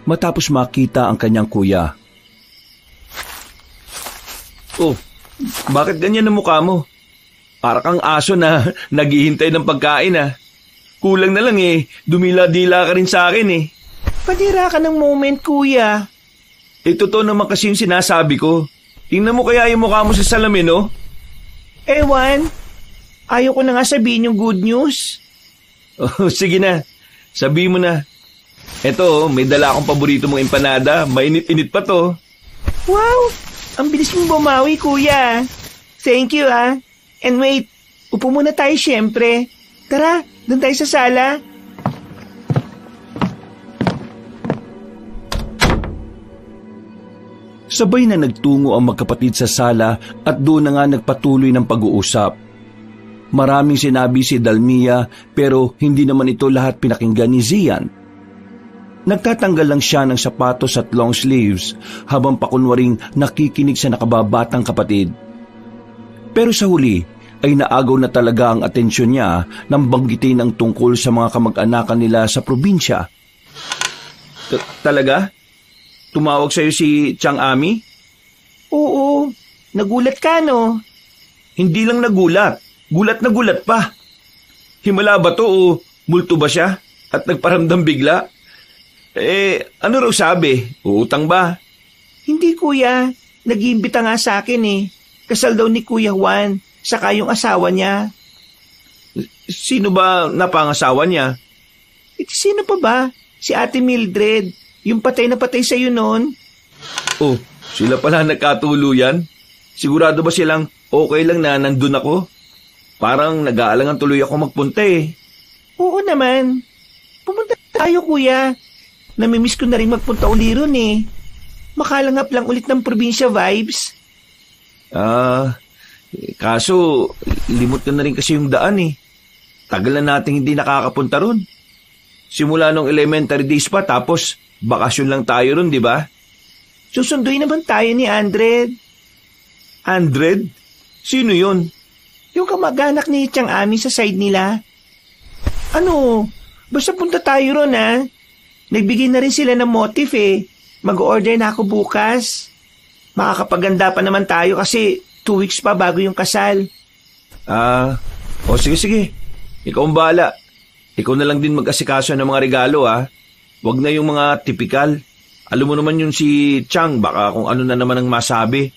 matapos makita ang kanyang kuya. Oh, bakit ganyan ang mukha mo? Para kang aso na naghihintay ng pagkain Kulang na lang dumila-dila ka rin sa akin Padira ka ng moment, kuya. Totoo naman kasi yung sinasabi ko. Tingnan mo kaya yung mukha mo sa salamin, oh. Ewan, ayaw ko na nga sabihin yung good news. Oh, sige na, sabihin mo na. Eto, may dala akong paborito mong empanada. Mainit-init pa to. Wow, ang bilis mong bumawi, kuya. Thank you, And wait, upo muna tayo syempre. Tara, doon tayo sa sala. Sabay na nagtungo ang magkapatid sa sala at doon na nga nagpatuloy ng pag-uusap. Maraming sinabi si Dalmia pero hindi naman ito lahat pinakinggan ni Zian. Nagtatanggal lang siya ng sapatos at long sleeves habang pakunwaring nakikinig sa nakababatang kapatid. Pero sa huli ay naagaw na talaga ang atensyon niya nang banggitin ang tungkol sa mga kamag-anakan nila sa probinsya. Talaga? Tumawag sa'yo si Chang Ami? Oo, nagulat ka no? Hindi lang nagulat, gulat na gulat pa. Himala ba to o multo ba siya at nagparamdam bigla? Ano raw sabi? Uutang ba? Hindi kuya, nag-iimbita nga sa akin Kasal daw ni Kuya Juan, saka yung asawa niya. Sino ba napangasawa niya? Sino pa ba? Si Ate Mildred, yung patay na patay sa'yo noon. Oh, sila pala nagkatuluyan? Sigurado ba silang okay lang na nandun ako? Parang nag-aalangan tuloy ako magpunta Oo naman. Pumunta tayo kuya. Namimiss ko na rin magpunta uli ron Makalangap lang ulit ng probinsya vibes. Kaso limot ka na rin kasi yung daan Tagal na nating hindi nakakapunta ron. Simula nung elementary days pa tapos bakasyon lang tayo ron, di ba? Susunduin naman tayo ni Andred. Andred? Sino yun? Yung kamag-anak ni Chang Ami sa side nila. Basta punta tayo ron Nagbigay na rin sila ng motif Mag-order na ako bukas. Makakapaganda pa naman tayo kasi 2 weeks pa bago yung kasal. Sige. Ikaw ang bahala. Ikaw na lang din mag-asikaso ng mga regalo Huwag na yung mga typical. Alam mo naman yung si Chang, baka kung ano na naman ang masabi.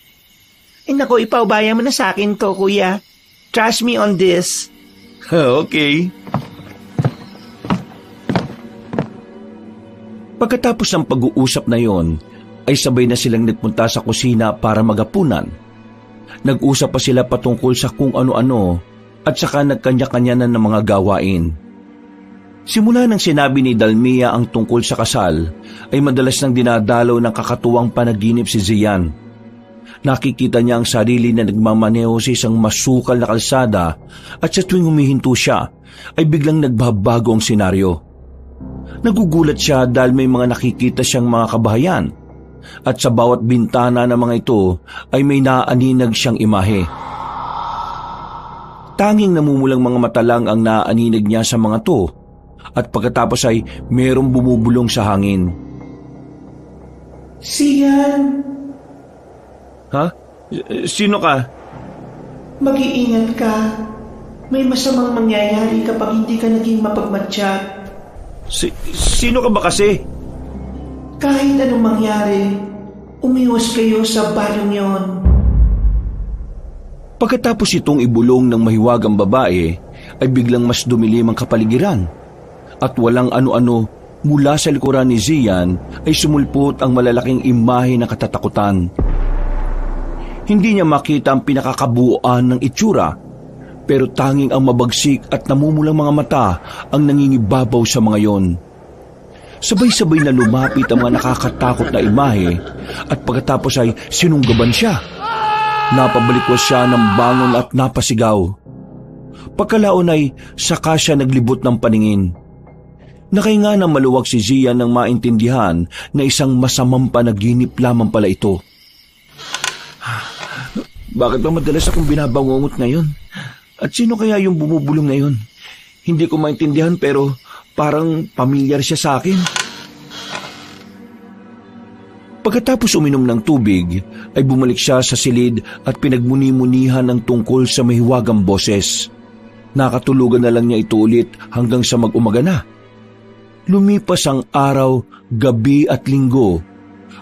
Naku, ipaubaya mo na sa akin to, kuya. Trust me on this. Okay. Pagkatapos ng pag-uusap na yon, ay sabay na silang nagpunta sa kusina para magapunan. Nag-usap pa sila patungkol sa kung ano-ano at saka nagkanya-kanya na ng mga gawain. Simula nang sinabi ni Dalmia ang tungkol sa kasal, ay madalas nang dinadalaw ng kakatuwang panaginip si Zian. Nakikita niya ang sarili na nagmamaneho sa isang masukal na kalsada at sa tuwing humihinto siya, ay biglang nagbabago ang senaryo. Nagugulat siya dahil may mga nakikita siyang mga kabahayan at sa bawat bintana ng mga ito ay may naaaninag siyang imahe. Tanging namumulang mga mata lang ang naaaninag niya sa mga to at pagkatapos ay mayroong bumubulong sa hangin. Zian! Ha? Sino ka? Mag-iingat ka. May masamang mangyayari kapag hindi ka naging mapagmatsyag. Sino ka ba kasi? Kahit anong mangyari, umiwas kayo sa balyong yon. Pagkatapos itong ibulong ng mahiwagang babae, ay biglang mas dumilim ang kapaligiran. At walang ano-ano mula sa likuran ni Zian ay sumulpot ang malalaking imahe ng katatakutan. Hindi niya makita ang pinakakabuuan ng itsura, pero tanging ang mabagsik at namumulang mga mata ang nangingibabaw sa mga yon. Sabay-sabay na lumapit ang mga nakakatakot na imahe at pagkatapos ay sinunggaban siya. Napabalikwas siya ng bangon at napasigaw. Pagkalaon ay saka siya naglibot ng paningin. Nakahinga ng maluwag si Zian nang maintindihan na isang masamang panaginip lamang pala ito. Bakit ba madalas akong binabangungot ngayon? At sino kaya yung bumubulong na yun? Hindi ko maintindihan pero parang pamilyar siya sa akin. Pagkatapos uminom ng tubig, ay bumalik siya sa silid at pinagmuni-munihan ng tungkol sa mahiwagang boses. Nakatulugan na lang niya ito ulit hanggang sa mag-umaga na. Lumipas ang araw, gabi at linggo.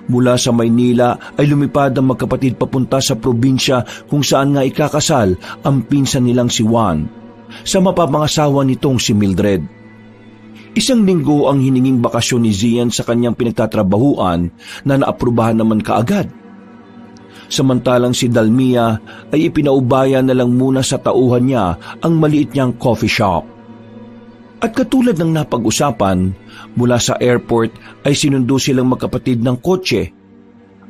Mula sa Maynila ay lumipad ang magkapatid papunta sa probinsya kung saan nga ikakasal ang pinsan nilang si Juan sa mapapangasawa nitong si Mildred. Isang linggo ang hininging bakasyon ni Zian sa kanyang pinagtatrabahuan na naaprubahan naman kaagad. Samantalang si Dalmia ay ipinaubaya na lang muna sa tauhan niya ang maliit niyang coffee shop. At katulad ng napag-usapan, mula sa airport ay sinundo silang magkapatid ng kotse.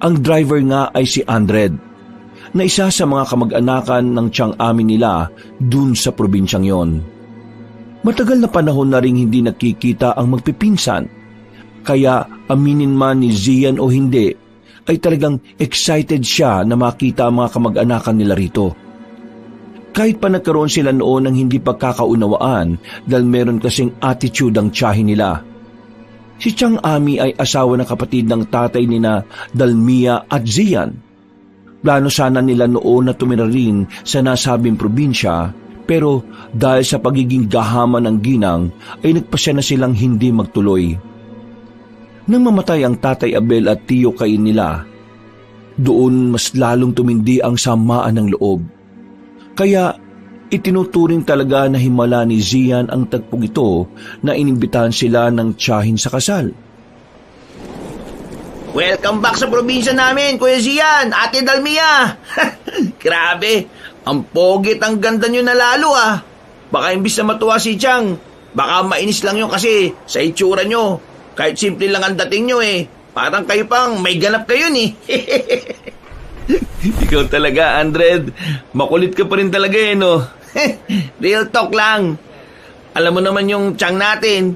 Ang driver nga ay si Andred, na isa sa mga kamag-anakan ng tiyang amin nila dun sa probinsyang yon. Matagal na panahon na ring hindi nakikita ang magpipinsan, kaya aminin man ni Zian o hindi, ay talagang excited siya na makita ang mga kamag-anakan nila rito. Kahit pa nagkaroon sila noon ng hindi pagkakaunawaan dahil meron kasing attitude ang tiyahin nila. Si Chang Ami ay asawa ng kapatid ng tatay nina Dalmia at Zian. Plano sana nila noon na tumira rin sa nasabing probinsya, pero dahil sa pagiging gahaman ng ginang ay nagpasya na silang hindi magtuloy. Nang mamatay ang tatay Abel at tiyo Cain nila, doon mas lalong tumindi ang samaan ng loob. Kaya itinuturing talaga na himala ni Zian ang tagpong ito na inimbitahan sila ng tiyahin sa kasal. Welcome back sa probinsya namin, Kuya Zian, Ate Dalmia. Grabe, ang pogit, ang ganda nyo na lalo ah. Baka imbis na matuwa si Chang, baka mainis lang yun kasi sa itsura nyo. Kahit simple lang ang dating nyo eh. Parang kayo pang may ganap kayo eh. Ikaw talaga, Andred. Makulit ka pa rin talaga eh, no? Real talk lang. Alam mo naman yung Chang natin,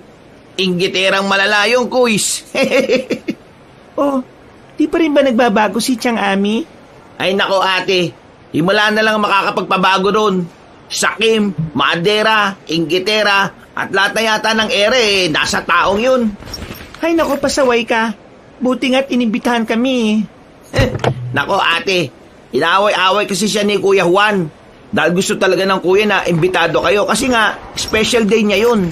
inggiterang malalayong kuis. Oh, di pa rin ba nagbabago si Chang Ami? Ay nako ate, himala na lang makakapagpabago ron. Sakim, madera, inggitera, at lahat na yata ng ere nasa taong yun. Ay nako, pasaway ka. Buti nga't inimbitahan kami. Nako ate, inaway-away kasi siya ni Kuya Juan. Dahil gusto talaga ng kuya na imbitado kayo kasi nga special day niya yun.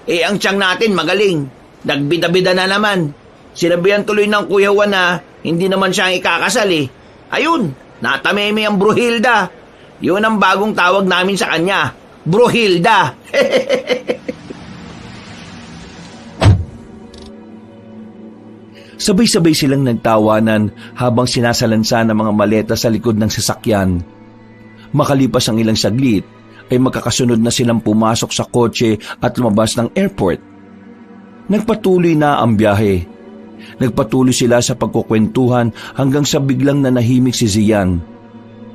Eh ang Chang natin magaling, nagbida-bida na naman. Sinabihan tuloy ng Kuya Juan na hindi naman siya ang ikakasal eh. Ayun, natameme ang Bruhilda. Yun ang bagong tawag namin sa kanya, Bruhilda. Sabay-sabay silang nagtawanan habang sinasalansa ng mga maleta sa likod ng sasakyan. Makalipas ang ilang saglit, ay magkakasunod na silang pumasok sa kotse at lumabas ng airport. Nagpatuloy na ang biyahe. Nagpatuloy sila sa pagkukwentuhan hanggang sa biglang nanahimik si Zian,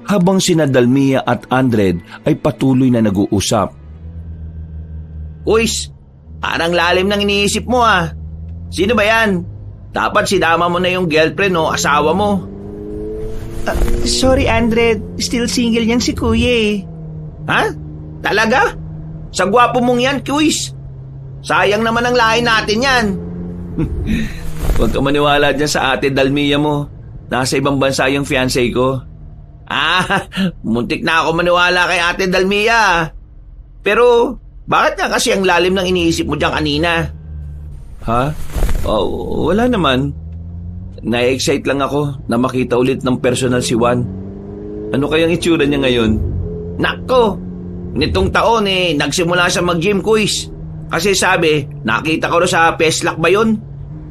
habang sina Dalmia at Andred ay patuloy na nag-uusap. Uys, parang lalim ng iniisip mo ah. Sino ba yan? Dapat sinama mo na yung girlfriend o asawa mo. Sorry Andred, still single yan si Kuya eh. Ha? Talaga? Sa gwapo mong yan, Kuys. Sayang naman ang lahi natin yan. Huwag ka maniwala dyan sa ate Dalmia mo. Nasa ibang bansa yung fiancé ko. Muntik na ako maniwala kay ate Dalmia. Pero, bakit nga kasi ang lalim ng iniisip mo dyan kanina? Ha? Oh, wala naman. Na-excite lang ako na makita ulit ng personal si Juan. Ano kayang itsura niya ngayon? Nako, nitong taon nagsimula siya mag-gym, Kuys. Kasi sabi, nakita ko sa Peslak ba yun?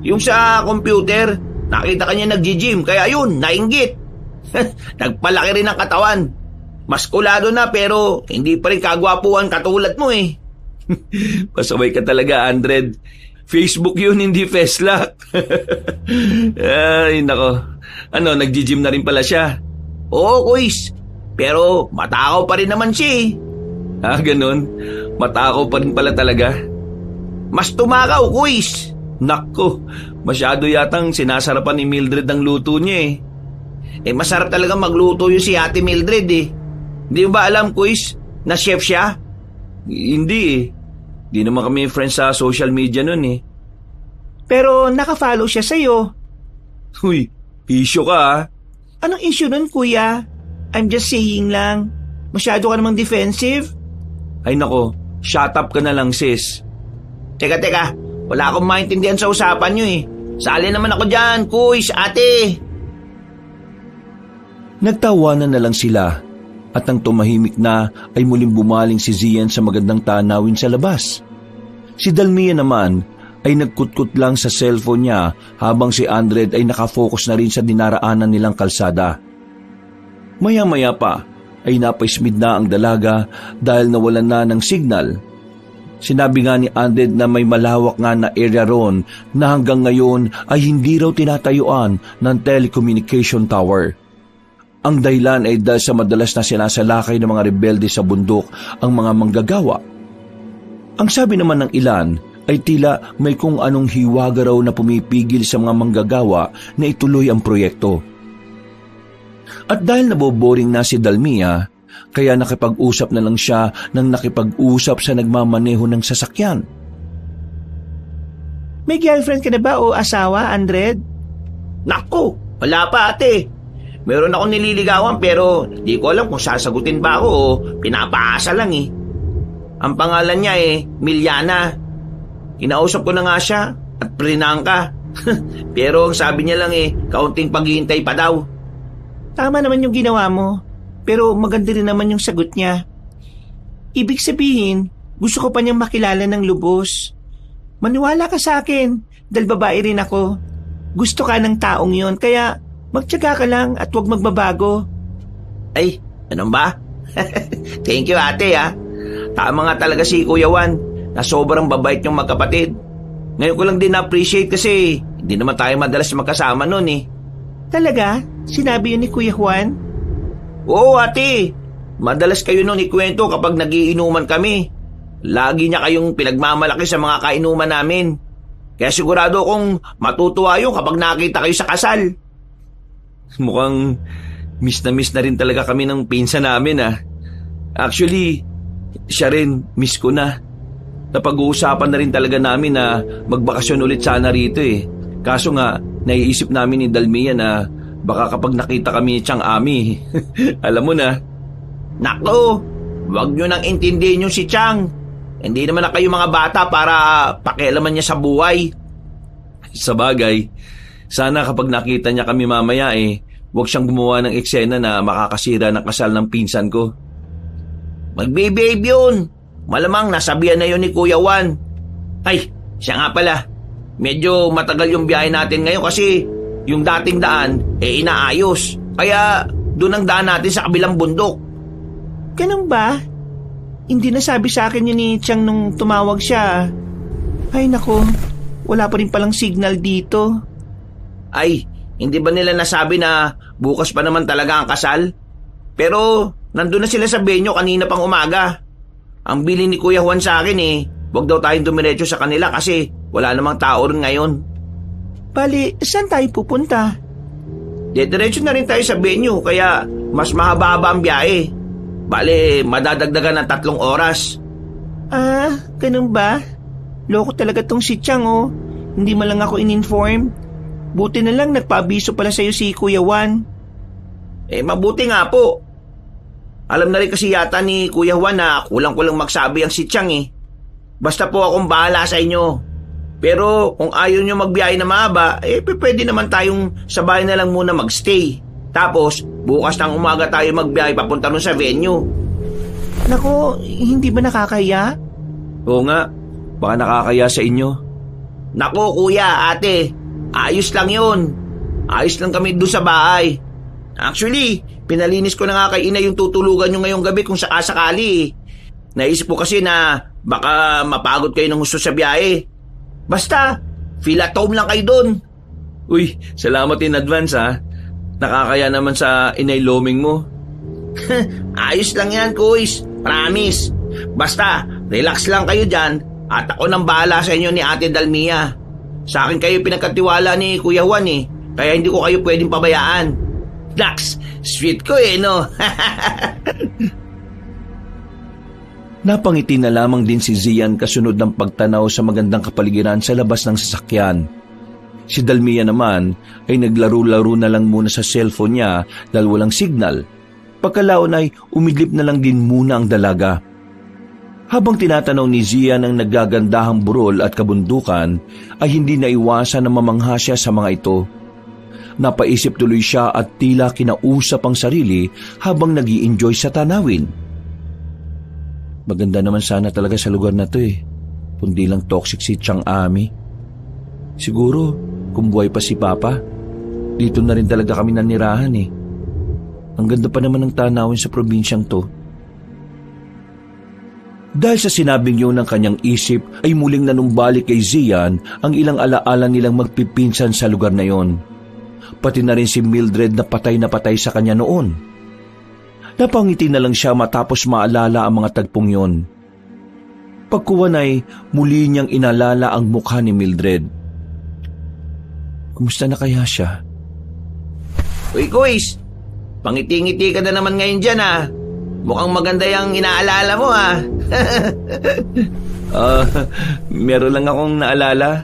Yung sa computer, nakita ka niya nag-gym, kaya yun, nainggit. Nagpalaki rin ang katawan. Maskulado na pero hindi pa rin kagwapuan katulad mo eh. Pasaway ka talaga, Andred. Facebook yun, hindi Peslak. Ay, nako. Ano, nag-gym na rin pala siya? Oo, Kuys. Pero matakaw pa rin naman siya eh. Ganun? Matakaw pa rin pala talaga? Mas tumakaw, Kuys. Nako, masyado yatang sinasarapan ni Mildred ang luto niya eh. Masarap talaga magluto yung si Ate Mildred eh. Hindi mo ba alam, Kuys, na chef siya? Hindi eh. Di naman kami friends sa social media nun eh. Pero naka-follow siya sa'yo. Uy, issue ka ah. Anong issue nun, kuya? I'm just saying lang. Masyado ka namang defensive. Ay nako, shut up ka na lang sis. Teka, wala akong maintindihan sa usapan nyo eh. Sali naman ako dyan, kuys, ate. Nagtawanan na lang sila at nang tumahimik na ay muling bumaling si Zian sa magandang tanawin sa labas. Si Dalmia naman ay nagkutkot lang sa cellphone niya habang si Andred ay nakafocus na rin sa dinaraanan nilang kalsada. Maya-maya pa ay napaismid na ang dalaga dahil nawalan na ng signal. Sinabi nga ni Andred na may malawak nga na area ron na hanggang ngayon ay hindi raw tinatayuan ng telecommunication tower. Ang dahilan ay dahil sa madalas na sinasalakay ng mga rebelde sa bundok ang mga manggagawa. Ang sabi naman ng ilan ay tila may kung anong hiwaga raw na pumipigil sa mga manggagawa na ituloy ang proyekto. At dahil naboboring na si Dalmia, kaya nakipag-usap na lang siya nang nakipag-usap sa nagmamaneho ng sasakyan. May girlfriend ka na ba o asawa, Andred? Naku, wala pa ate. Meron akong nililigawan pero di ko alam kung sasagutin ba ako o pinapaasa lang eh. Ang pangalan niya Miliana. Kinausap ko na nga siya at prinangka. Pero ang sabi niya lang kaunting paghihintay pa daw. Tama naman yung ginawa mo, pero maganda rin naman yung sagot niya. Ibig sabihin, gusto ko pa niyang makilala ng lubos. Maniwala ka sa akin, dahil babae rin ako. Gusto ka ng taong yon, kaya magtiyaga ka lang at huwag magbabago. Ay, ganun ba? Thank you ate ha. Tama nga talaga si Kuya Juan na sobrang babait niyong magkapatid. Ngayon ko lang din na-appreciate kasi hindi naman tayo madalas magkasama noon eh. Talaga? Sinabi yun ni Kuya Juan? Oo ate, madalas kayo noon ikwento kapag nagiinuman kami. Lagi niya kayong pinagmamalaki sa mga kainuman namin. Kaya sigurado kong matutuwa yun kapag nakita kayo sa kasal. Mukhang miss na rin talaga kami ng pinsan namin ah. Actually, siya rin, miss ko na. Napag-uusapan na rin talaga namin na magbakasyon ulit sana rito eh. Kaso nga, naiisip namin ni Dalmia na baka kapag nakita kami ni Chang Ami, alam mo na. Nako, wag nyo nang intindihin yung si Chang. Hindi naman na kayo mga bata para pakialaman niya sa buhay. Sa bagay, sana kapag nakita niya kami mamaya wag siyang gumawa ng eksena na makakasira ng kasal ng pinsan ko. Magbe-babe yun. Malamang nasabihan na yun ni Kuya Juan. Ay, siya nga pala. Medyo matagal yung biyahe natin ngayon kasi yung dating daan inaayos. Kaya doon ang daan natin sa kabilang bundok. Ganun ba? Hindi nasabi sa akin yun ni Chang nung tumawag siya. Ay nako, wala pa rin palang signal dito. Ay, hindi ba nila nasabi na bukas pa naman talaga ang kasal? Pero nandun na sila sa venue kanina pang umaga. Ang bili ni Kuya Juan sa akin wag daw tayong dumiretso sa kanila kasi wala namang tao rin ngayon. Bali, saan tayo pupunta? Diretso na rin tayo sa venue kaya mas mahaba-haba ang biyahe. Bali, madadagdagan ng 3 oras. Ah, ganun ba? Loko talaga tong si Chang Hindi man lang ako in-inform. Buti na lang nagpaabiso pala sa'yo si Kuya Juan. Mabuti nga po. Alam na rin kasi yata ni Kuya Juan na kulang-kulang magsabi ang si Chang Basta po akong bahala sa inyo. Pero kung ayaw nyo magbiyahe na mahaba, pwede naman tayong sa bahay na lang muna magstay. Tapos, bukas ng umaga tayo magbiyahe papunta nun sa venue. Nako, hindi ba nakakaya? Oo nga, baka nakakaya sa inyo. Nako kuya, ate, ayos lang yun. Ayos lang kami doon sa bahay. Actually, pinalinis ko na nga kay ina yung tutulugan nyo ngayong gabi kung sakasakali. Naisip ko kasi na baka mapagod kayo ng gusto sa biyahe. Basta, feel at home lang kayo doon. Uy, salamat in advance ha. Nakakaya naman sa inailoming mo. Ayos lang yan, kuys. Promise. Basta, relax lang kayo dyan at ako nang bahala sa inyo ni Ate Dalmia. Sa akin kayo pinagkatiwala ni Kuya Juan kaya hindi ko kayo pwedeng pabayaan. Dax, sweet ko no? Napangiti na lamang din si Zian kasunod ng pagtanaw sa magandang kapaligiran sa labas ng sasakyan. Si Dalmia naman ay naglaro-laro na lang muna sa cellphone niya dahil walang signal. Pagkalaon ay umidlip na lang din muna ang dalaga. Habang tinatanaw ni Zian ang naggagandahang burol at kabundukan, ay hindi naiwasan na mamangha siya sa mga ito. Napaisip tuloy siya at tila kinausap ang sarili habang nag-i-enjoy sa tanawin. Maganda naman sana talaga sa lugar na to kundi lang toxic si Chang Ami. Siguro, kung buhay pa si Papa, dito na rin talaga kami nanirahan Ang ganda pa naman ng tanawin sa probinsyang to. Dahil sa sinabing yun ng kanyang isip, ay muling nanumbalik kay Zian ang ilang alaala nilang magpipinsan sa lugar na yon. Pati na rin si Mildred na patay sa kanya noon. Napangiti na lang siya matapos maalala ang mga tagpong yon. Pagkuwan ay muli niyang inalala ang mukha ni Mildred. Kumusta na kaya siya? Uy, Kuis! Pangiti-ngiti ka na naman ngayon dyan Mukhang maganda yung inaalala mo Meron lang akong naalala.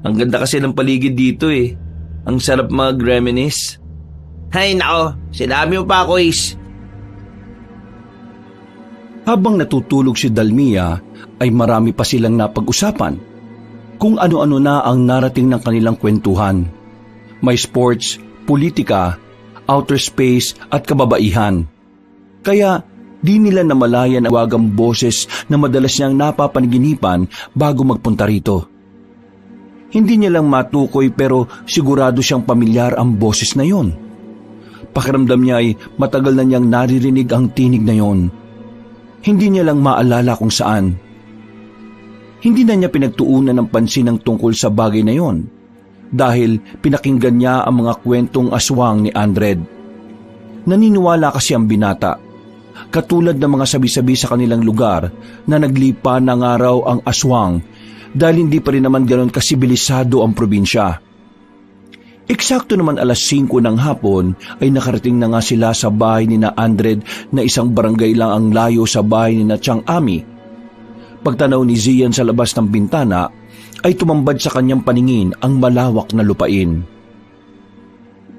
Ang ganda kasi ng paligid dito Ang sarap mag-reminisce. Hay nako, sinabi mo pa, Kuis. Habang natutulog si Dalmia, ay marami pa silang napag-usapan. Kung ano-ano na ang narating ng kanilang kwentuhan. May sports, politika, outer space at kababaihan. Kaya di nila namalayan ang wagang boses na madalas niyang napapanaginipan bago magpunta rito. Hindi niya lang matukoy pero sigurado siyang pamilyar ang boses na yon. Pakiramdam niya ay matagal na niyang naririnig ang tinig na yon. Hindi niya lang maalala kung saan. Hindi na niya pinagtuunan ng pansin ang tungkol sa bagay na yon dahil pinakinggan niya ang mga kwentong aswang ni Andred. Naniniwala kasi ang binata, katulad ng mga sabi-sabi sa kanilang lugar na naglipa ng araw ang aswang dahil hindi pa rin naman ganoon kasibilisado ang probinsya. Eksakto naman 5:00 ng hapon ay nakarating na nga sila sa bahay ni na Andred na isang barangay lang ang layo sa bahay ni na Chang Ami. Pagtanaw ni Zian sa labas ng bintana ay tumambad sa kanyang paningin ang malawak na lupain.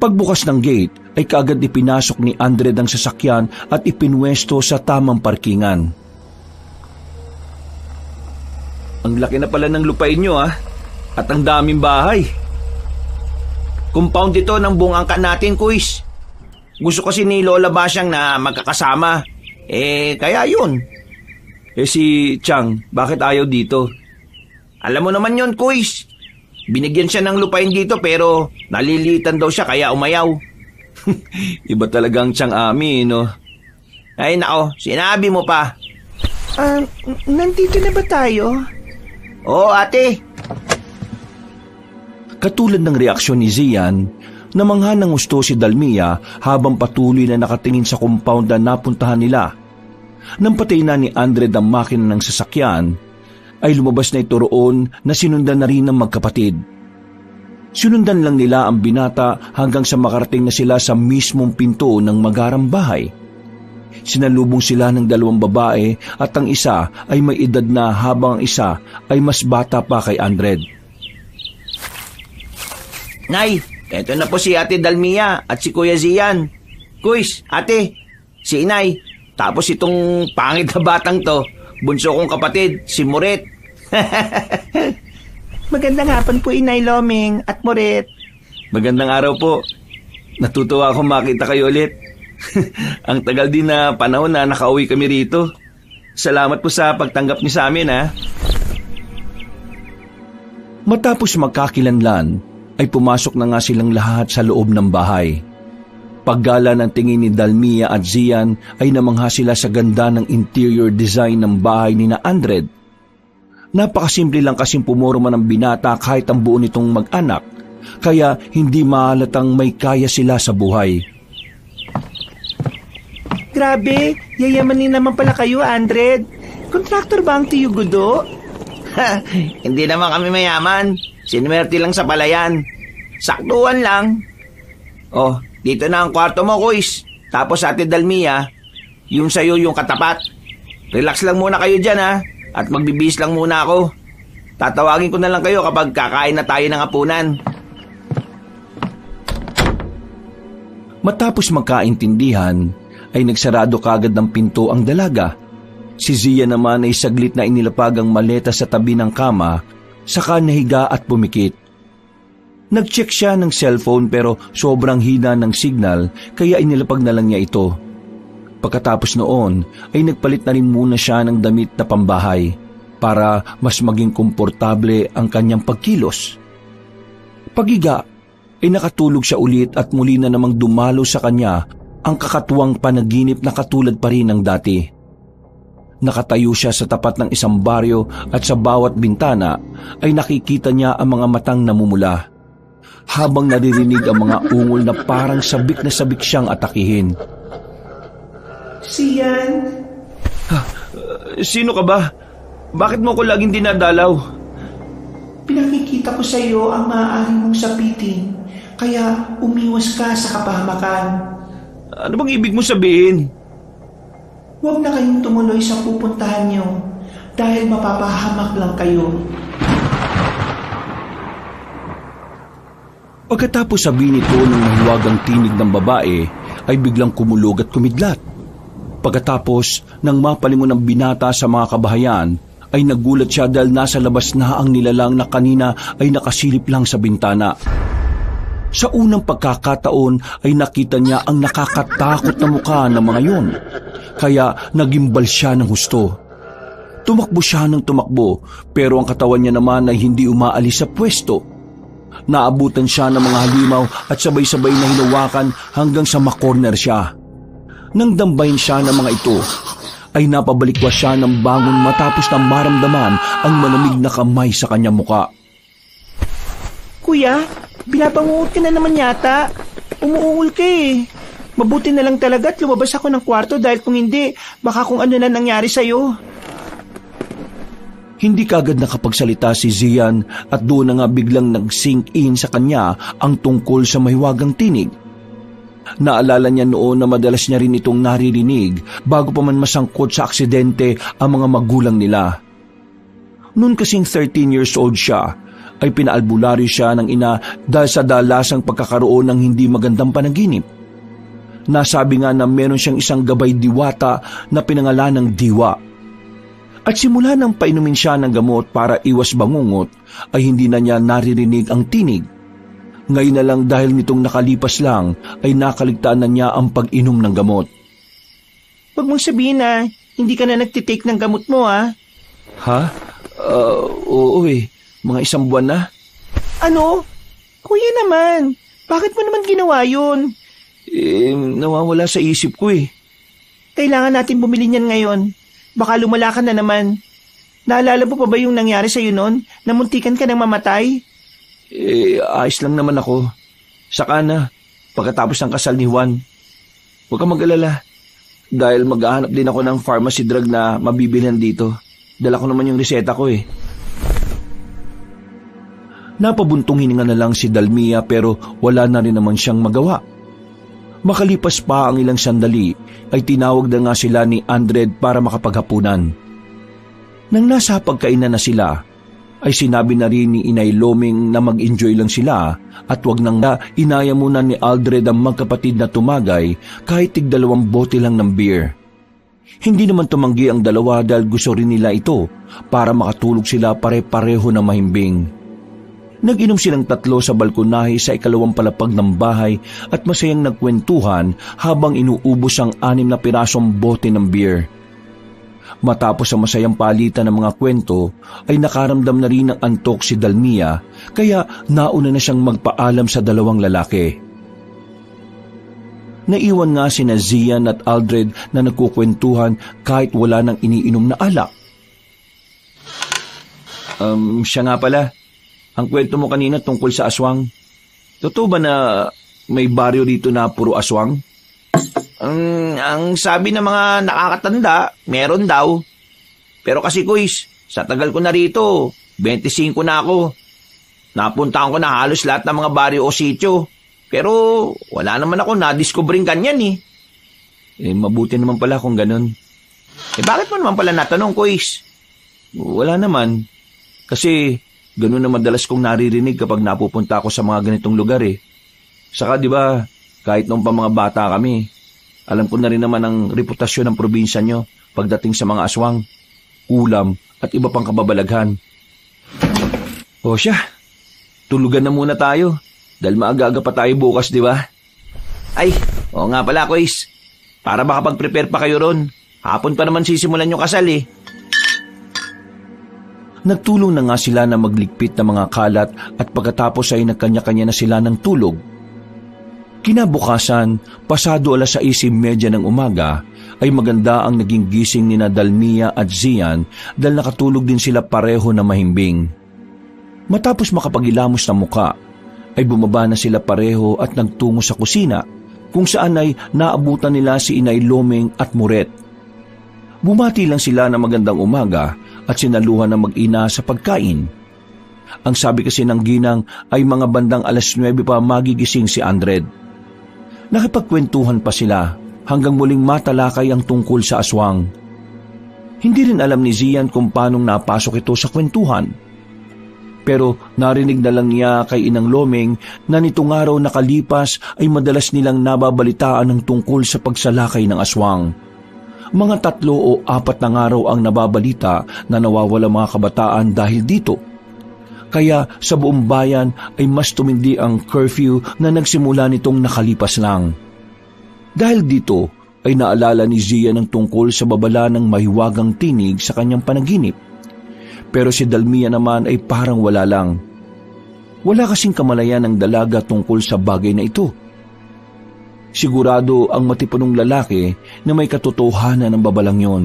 Pagbukas ng gate ay kaagad ipinasok ni Andred ang sasakyan at ipinwesto sa tamang parkingan. Ang laki na pala ng lupain nyo at ang daming bahay. Compound ito ng buong angka natin, Kuis. Gusto kasi ni Lola Basyang na magkakasama. Kaya yun. Si Chang, bakit ayaw dito? Alam mo naman yun, Kuis. Binigyan siya ng lupain dito pero nalilitan daw siya kaya umayaw. Iba talagang Chang Ami, no? Ay nako, sinabi mo pa. Nandito na ba tayo? Oo, ate. Katulad ng reaksyon ni Zian, namangha ng gusto si Dalmia habang patuloy na nakatingin sa compound na napuntahan nila. Nang patay na ni Andred ang makina ng sasakyan, ay lumabas na ito roon na sinundan na rin ng magkapatid. Sinundan lang nila ang binata hanggang sa makarating na sila sa mismong pinto ng magarang bahay. Sinalubong sila ng 2 babae at ang isa ay may edad na habang ang isa ay mas bata pa kay Andred. Nay, eto na po si Ate Dalmia at si Kuya Zian. Kuis, ate, si Inay, tapos itong pangit na batang to, bunso kong kapatid, si Moret. Magandang hapon po, Inay Loming at Moret. Magandang araw po. Natutuwa akong makita kayo ulit. Ang tagal din na panahon na nakauwi kami rito. Salamat po sa pagtanggap niyo sa amin, Matapos magkakilanlan, ay pumasok na nga silang lahat sa loob ng bahay. Paggala ng tingin ni Dalmia at Zian ay namangha sila sa ganda ng interior design ng bahay ni na Andred. Napakasimple lang kasing pumorma ng binata kahit ang buo nitong mag-anak, kaya hindi mahalatang may kaya sila sa buhay. Grabe, yayamanin naman pala kayo, Andred. Kontraktor ba ang Tiyo Gudo? Hindi naman kami mayaman. Sinwerte lang sa palayan. Saktuhan lang. Oh, dito na ang kwarto mo, Kuis. Tapos Ate Dalmia, yung sayo yung katapat. Relax lang muna kayo dyan, at magbibihis lang muna ako. Tatawagin ko na lang kayo kapag kakain na tayo ng hapunan. Matapos magkaintindihan, ay nagsarado kagad ng pinto ang dalaga. Si Zia naman ay saglit na inilapag ang maleta sa tabi ng kama, saka nahiga at pumikit. Nag-check siya ng cellphone pero sobrang hina ng signal kaya inilapag na lang niya ito. Pagkatapos noon ay nagpalit na rin muna siya ng damit na pambahay para mas maging komportable ang kanyang pagkilos. Pagiga ay nakatulog siya ulit at muli na namang dumalo sa kanya ang kakatuwang panaginip na katulad pa rin ng dati. Nakatayo siya sa tapat ng isang baryo at sa bawat bintana ay nakikita niya ang mga matang namumula. Habang naririnig ang mga ungol na parang sabik na sabik siyang atakihin. Zian? Sino ka ba? Bakit mo ko laging dinadalaw? Pinakikita ko sa iyo ang maaari mong sapitin, kaya umiwas ka sa kapahamakan. Ano bang ibig mo sabihin? Huwag na kayong tumuloy sa pupuntahan niyo dahil mapapahamak lang kayo. Pagkatapos sabihin ito ng mahiwagang tinig ng babae, ay biglang kumulog at kumidlat. Pagkatapos nang mapalingon ng binata sa mga kabahayan, ay nagulat siya dahil nasa labas na ang nilalang na kanina ay nakasilip lang sa bintana. Sa unang pagkakataon ay nakita niya ang nakakatakot na mukha ng mga yon, kaya nagimbal siya ng husto. Tumakbo siya ng tumakbo pero ang katawan niya naman ay hindi umaalis sa pwesto. Naabutan siya ng mga halimaw at sabay-sabay na hinawakan hanggang sa makorner siya. Nang dambahin siya ng mga ito, ay napabalikwas siya ng bangon matapos na maramdaman ang malamig na kamay sa kanyang muka. Kuya, binabangungot ka na naman yata. Umuungol ka eh. Mabuti na lang talaga at lumabas ako ng kwarto dahil kung hindi, baka kung ano na nangyari sa'yo. Hindi kagad nakapagsalita si Zian at doon na nga biglang nag-sink in sa kanya ang tungkol sa mahiwagang tinig. Naalala niya noon na madalas niya rin itong naririnig bago pa man masangkot sa aksidente ang mga magulang nila. Noon kasing 13 years old siya, ay pinaalbularyo siya ng ina dahil sa dalasang pagkakaroon ng hindi magandang panaginip. Nasabi nga na meron siyang isang gabay diwata na pinangalan ng Diwa. At simula nang painumin siya ng gamot para iwas bangungot, ay hindi na niya naririnig ang tinig. Ngayon na lang dahil nitong nakalipas lang, ay nakaligtaan na niya ang pag-inom ng gamot. Huwag mong sabihin na hindi ka na nagtitake ng gamot mo, ha? Ha? Oo eh. Mga 1 buwan na. Ano? Kuya naman, bakit mo naman ginawa yun? Nawawala sa isip ko eh. Kailangan natin bumili niyan ngayon. Baka lumala ka na naman. Naalala mo pa ba yung nangyari sa'yo noon? Namuntikan ka ng mamatay? Ayos lang naman ako. Saka na, pagkatapos ng kasal ni Juan. Huwag kang mag-alala. Dahil maghahanap din ako ng pharmacy drug na mabibilhan dito. Dala ko naman yung reseta ko eh. Napabuntong hininga na lang si Dalmia pero wala na rin naman siyang magawa. Makalipas pa ang ilang sandali ay tinawag na nga sila ni Andred para makapaghapunan. Nang nasa pagkainan na sila, ay sinabi na rin ni Inay Loming na mag-enjoy lang sila at wag nang inaya muna ni Aldred ang magkapatid na tumagay kahit tig-2 bote lang ng beer. Hindi naman tumanggi ang dalawa dahil gusto rin nila ito para makatulog sila pare-pareho na mahimbing. Nag-inom silang 3 sa balkonahe sa 2 palapag ng bahay at masayang nagkwentuhan habang inuubos ang 6 na pirasong bote ng beer. Matapos ang masayang palitan ng mga kwento, ay nakaramdam na rin ng antok si Dalmia kaya nauna na siyang magpaalam sa 2 lalaki. Naiwan nga sina Zian at Aldred na nagkukwentuhan kahit wala nang iniinom na alak. Siya nga pala. Ang kwento mo kanina tungkol sa aswang. Totoo ba na may baryo dito na puro aswang? Ang sabi ng mga nakakatanda, meron daw. Pero kasi kuis, sa tagal ko na rito, 25 na ako. Napuntahan ko na halos lahat ng mga baryo o sityo. Pero wala naman ako na-discovering ganyan eh. Mabuti naman pala kung ganun. Bakit mo naman pala natanong, kuis? Wala naman. Kasi ganun na madalas kong naririnig kapag napupunta ako sa mga ganitong lugar eh. Saka di ba, Kahit noong pa mga bata kami, alam ko na rin naman ang reputasyon ng probinsya nyo pagdating sa mga aswang, ulam at iba pang kababalaghan. O siya, tulugan na muna tayo dahil maaga-aga pa tayo bukas, di ba? Ay, oo nga pala, Kuis. Para makapag-prepare pa kayo ron. Hapon pa naman sisimulan yung kasal eh. Nagtulong na nga sila na magligpit ng mga kalat at pagkatapos ay nagkanya-kanya na sila ng tulog. Kinabukasan, pasado 6:30 ng umaga, ay maganda ang naging gising ni Dalmia at Zian dahil nakatulog din sila pareho na mahimbing. Matapos makapagilamos ng muka, ay bumaba na sila pareho at nagtungo sa kusina kung saan ay naabutan nila si Inay Lomeng at Muret. Bumati lang sila na magandang umaga at sinaluhan ng mag-ina sa pagkain. Ang sabi kasi ng ginang ay mga bandang 9:00 pa magigising si Andred. Nakipagkwentuhan pa sila hanggang muling matalakay ang tungkol sa aswang. Hindi rin alam ni Zian kung paanong napasok ito sa kwentuhan. Pero narinig na lang niya kay Inang Lomeng na nitong araw nakalipas ay madalas nilang nababalitaan ng tungkol sa pagsalakay ng aswang. Mga 3 o 4 na araw ang nababalita na nawawala mga kabataan dahil dito. Kaya sa buong bayan ay mas tumindi ang curfew na nagsimula nitong nakalipas lang. Dahil dito ay naalala ni Zia ng tungkol sa babala ng mahiwagang tinig sa kanyang panaginip. Pero si Dalmia naman ay parang wala lang. Wala kasing kamalayan ng dalaga tungkol sa bagay na ito. Sigurado ang matipunong lalaki na may katotohanan ng babalang yon.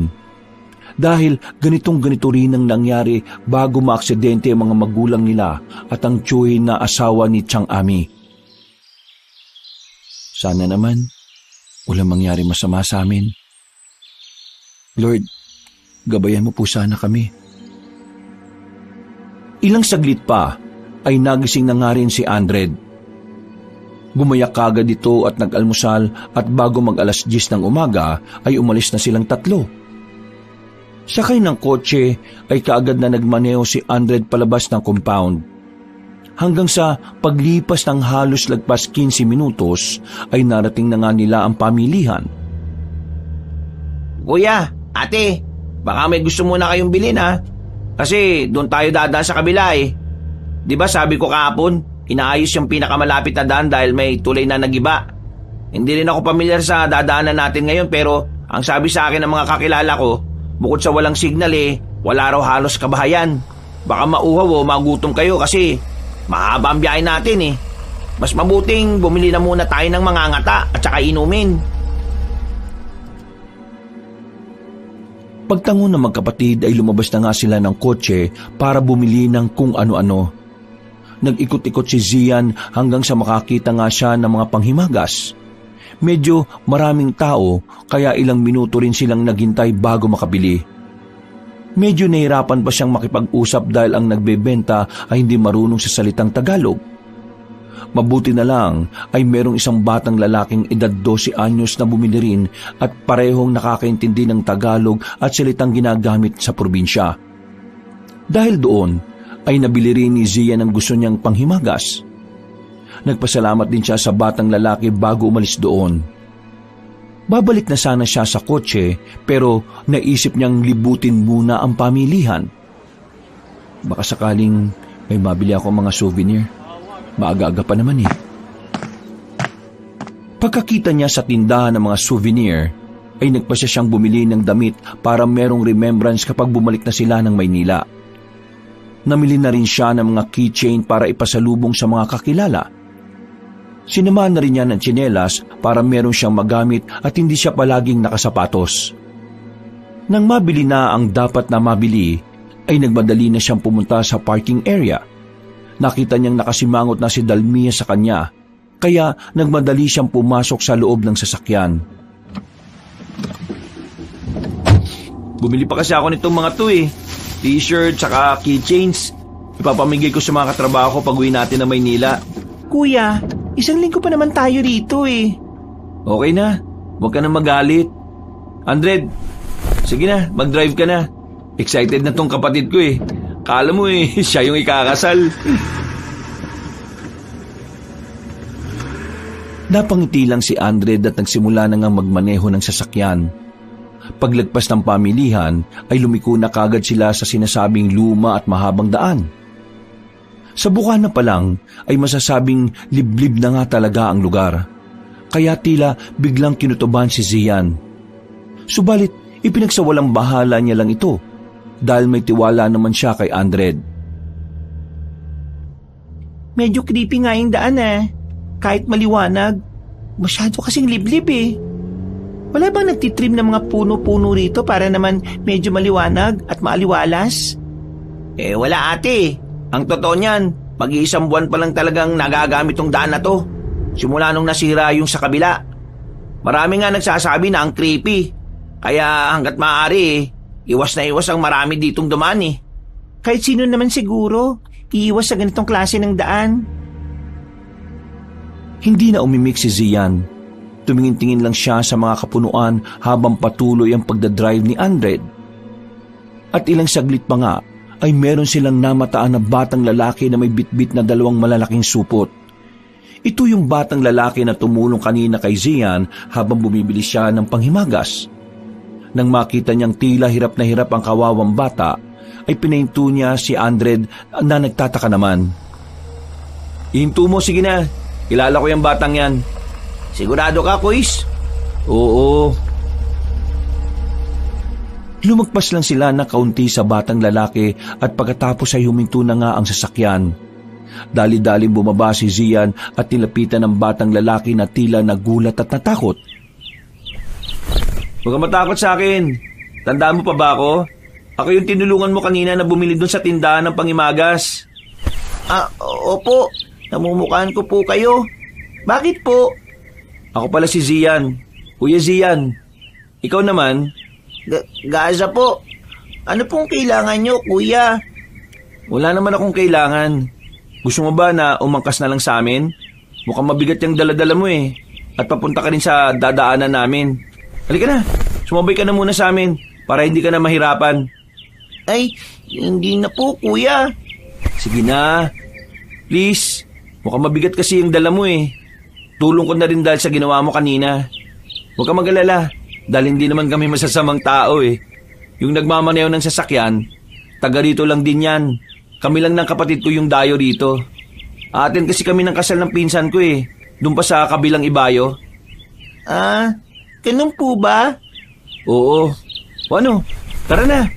Dahil ganito rin ang nangyari bago maaksidente ang mga magulang nila at ang tiyuhin na asawa ni Chang Ami. Sana naman walang mangyari masama sa amin. Lord, gabayan mo po sana kami. Ilang saglit pa ay nagising na nga rin si Andred. Bumayak kagad ito at nag-almusal at bago mag-10:00 ng umaga ay umalis na silang 3. Sakay ng kotse ay kaagad na nagmaneho si Andred palabas ng compound. Hanggang sa paglipas ng halos lagpas 15 minutos ay narating na nga nila ang pamilihan. Kuya, ate, baka may gusto muna kayong bilhin ha? Kasi doon tayo dadaan sa kabila eh. Di ba sabi ko kahapon, inaayos yung pinakamalapit na daan dahil may tulay na nagiba. Hindi rin ako pamilyar sa dadaanan natin ngayon pero ang sabi sa akin ng mga kakilala ko, bukod sa walang signal wala raw halos kabahayan. Baka mauhaw o magutom kayo kasi mahaba ang biyahe natin eh. Mas mabuting bumili na muna tayo ng mga ngata at saka inumin. Pagtango ng magkapatid ay lumabas na nga sila ng kotse para bumili ng kung ano-ano. Nag-ikot-ikot si Zian hanggang sa makakita nga siya ng mga panghimagas. Medyo maraming tao kaya ilang minuto rin silang naghintay bago makabili. Medyo nahirapan pa siyang makipag-usap dahil ang nagbebenta ay hindi marunong sa salitang Tagalog. Mabuti na lang ay merong isang batang lalaking edad 12 anyos na bumili rin at parehong nakakaintindi ng Tagalog at salitang ginagamit sa probinsya. Dahil doon ay nabili rin ni Zia ng gusto niyang panghimagas. Nagpasalamat din siya sa batang lalaki bago umalis doon. Babalik na sana siya sa kotse pero naisip niyang libutin muna ang pamilihan. Baka sakaling may mabili ako mga souvenir. Maaga-aga pa naman eh. Pagkakita niya sa tindahan ng mga souvenir, ay nagpasya siyang bumili ng damit para merong remembrance kapag bumalik na sila ng Maynila. Namili na rin siya ng mga keychain para ipasalubong sa mga kakilala. Sinamahan na rin niya ng tsinelas para meron siyang magamit at hindi siya palaging nakasapatos. Nang mabili na ang dapat na mabili, ay nagmadali na siyang pumunta sa parking area. Nakita niyang nakasimangot na si Dalmia sa kanya, kaya nagmadali siyang pumasok sa loob ng sasakyan. Bumili pa kasi ako nitong mga to eh. T-shirt, saka keychains. Ipapamigay ko sa mga katrabaho ko pag uwi natin na Maynila. Kuya, 1 linggo pa naman tayo rito eh. Okay na, huwag ka na magalit. Andred, sige na, mag-drive ka na. Excited na tong kapatid ko eh. Kala mo siya yung ikakasal. Napangiti lang si Andred at nagsimula na ngang magmaneho ng sasakyan. Paglagpas ng pamilihan ay lumiko na kagad sila sa sinasabing luma at mahabang daan. Sa bukana pa lang ay masasabing liblib na nga talaga ang lugar. Kaya tila biglang kinutuban si Zian. Subalit ipinagsawalang bahala niya lang ito dahil may tiwala naman siya kay Andred. Medyo creepy nga yung daan Kahit maliwanag, masyado kasing liblib Wala bang nagtitrim ng mga puno-puno rito para naman medyo maliwanag at maaliwalas? Wala ate. Ang totoo niyan, mag-iisang buwan pa lang talagang nagagamit tong daan na to. Simula nung nasira yung sa kabila. Marami nga nagsasabi na ang creepy. Kaya hanggat maaari iwas na iwas ang marami ditong dumaan Kahit sino naman siguro, iiwas sa ganitong klase ng daan. Hindi na umimik si Zian. Tumingin-tingin lang siya sa mga kapunuan habang patuloy ang pagdadrive ni Andred. At ilang saglit pa nga ay meron silang namataan na batang lalaki na may bitbit na 2 malalaking supot. Ito yung batang lalaki na tumulong kanina kay Zian habang bumibili siya ng panghimagas. Nang makita niyang tila hirap na hirap ang kawawang bata, ay pinahinto niya si Andred na nagtataka naman. Ihinto mo, sige na. Kilala ko yung batang yan. Sigurado ka, Kuis? Oo. Lumagpas lang sila na kaunti sa batang lalaki at pagkatapos ay huminto na nga ang sasakyan. Dali-dali bumaba si Zian at nilapitan ng batang lalaki na tila nagulat at natakot. Huwag kang matakot sa akin. Tandaan mo pa ba ako? Ako yung tinulungan mo kanina na bumili doon sa tindahan ng pangimagas. Opo. Namumukhaan ko po kayo. Bakit po? Ako pala si Zian. Kuya Zian. Ikaw naman? Gaza po. Ano pong kailangan nyo, kuya? Wala naman akong kailangan. Gusto mo ba na umangkas na lang sa amin? Mukhang mabigat yung dala-dala mo At papunta ka rin sa dadaanan namin. Halika na. Sumabay ka na muna sa amin para hindi ka na mahirapan. Ay, hindi na po, kuya. Sige na. Please. Mukhang mabigat kasi yung dala mo Tulong ko na rin dahil sa ginawa mo kanina. Huwag ka mag-alala. Dahil hindi naman kami masasamang tao Yung nagmamaneho ng sasakyan, taga rito lang din yan. Kami lang ng kapatid ko yung dayo rito. Atin kasi kami ng kasal ng pinsan ko Doon pa sa kabilang ibayo. Ganun po ba? Oo. O ano? Tara na.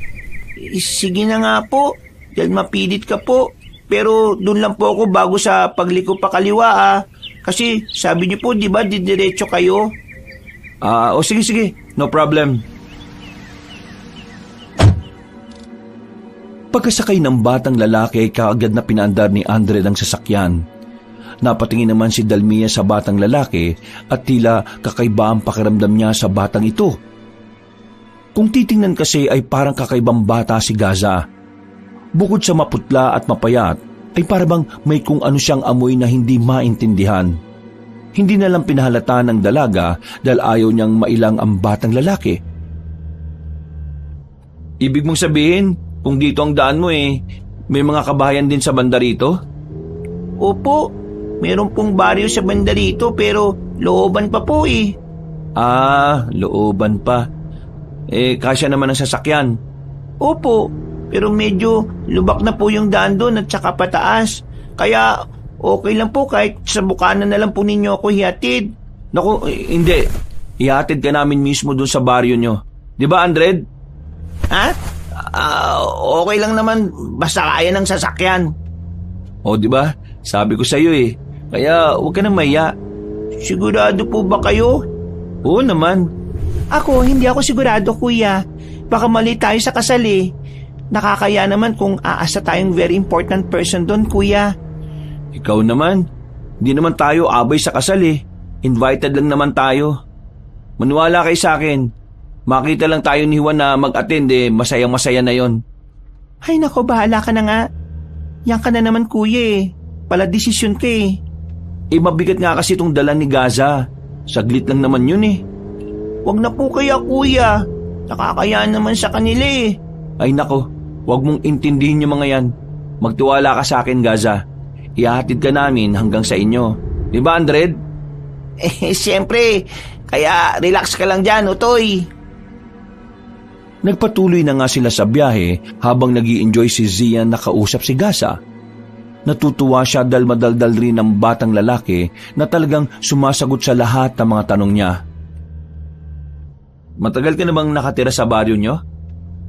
Sige na nga po. Dahil mapilit ka po. Pero doon lang po ako bago sa pagliko pa kaliwa Kasi sabi niyo po, di ba, didiretso kayo? Sige. No problem. Pagkasakay ng batang lalaki ay kaagad na pinaandar ni Andred ang sasakyan. Napatingin naman si Dalmia sa batang lalaki at tila kakaiba ang pakiramdam niya sa batang ito. Kung titingnan kasi ay parang kakaibang bata si Gaza. Bukod sa maputla at mapayat, ay parabang may kung ano siyang amoy na hindi maintindihan. Hindi na lang pinahalata ng dalaga dahil ayaw niyang mailang ang batang lalaki. Ibig mong sabihin, kung dito ang daan mo may mga kabahayan din sa banda rito? Opo, meron pong baryo sa banda rito pero looban pa po looban pa. Kasya naman ang sasakyan. Opo, pero medyo lubak na po yung daan doon at saka pataas. Kaya okay lang po kahit sa bukana na lang po ninyo ako hihatid. Naku, hindi. Ihatid ka namin mismo doon sa baryo nyo. Di ba, Andred? Okay lang naman basta kaya ng sasakyan. O, di ba? Sabi ko sa iyo Kaya huwag ka nang mahiya. Sigurado po ba kayo? Oo naman. Ako, hindi ako sigurado, kuya. Baka mali tayo sa kasal Nakakaya naman kung aasa tayong very important person doon, kuya. Ikaw naman. Hindi naman tayo abay sa kasal Invited lang naman tayo. Maniwala kayo sa akin. Makita lang tayo ni Juan na mag-attend masayang-masaya na yon. Ay nako, bahala ka na nga. Yan ka na naman, kuya Pala desisyon ka mabigat nga kasi itong dala ni Gaza. Saglit lang naman yun Wag na po kaya, kuya. Nakakaya naman sa kanila Ay nako, wag mong intindihin yung mga yan. Magtiwala ka sa akin, Gaza. Ihahatid ka namin hanggang sa inyo. Di ba, Andred? Siyempre, kaya relax ka lang dyan, Utoy. Nagpatuloy na nga sila sa biyahe habang nag-i-enjoy si Zian na kausap si Gasa. Natutuwa siya dahil madaldal rin ng batang lalaki na talagang sumasagot sa lahat ng mga tanong niya. Matagal ka na bang nakatira sa baryo nyo?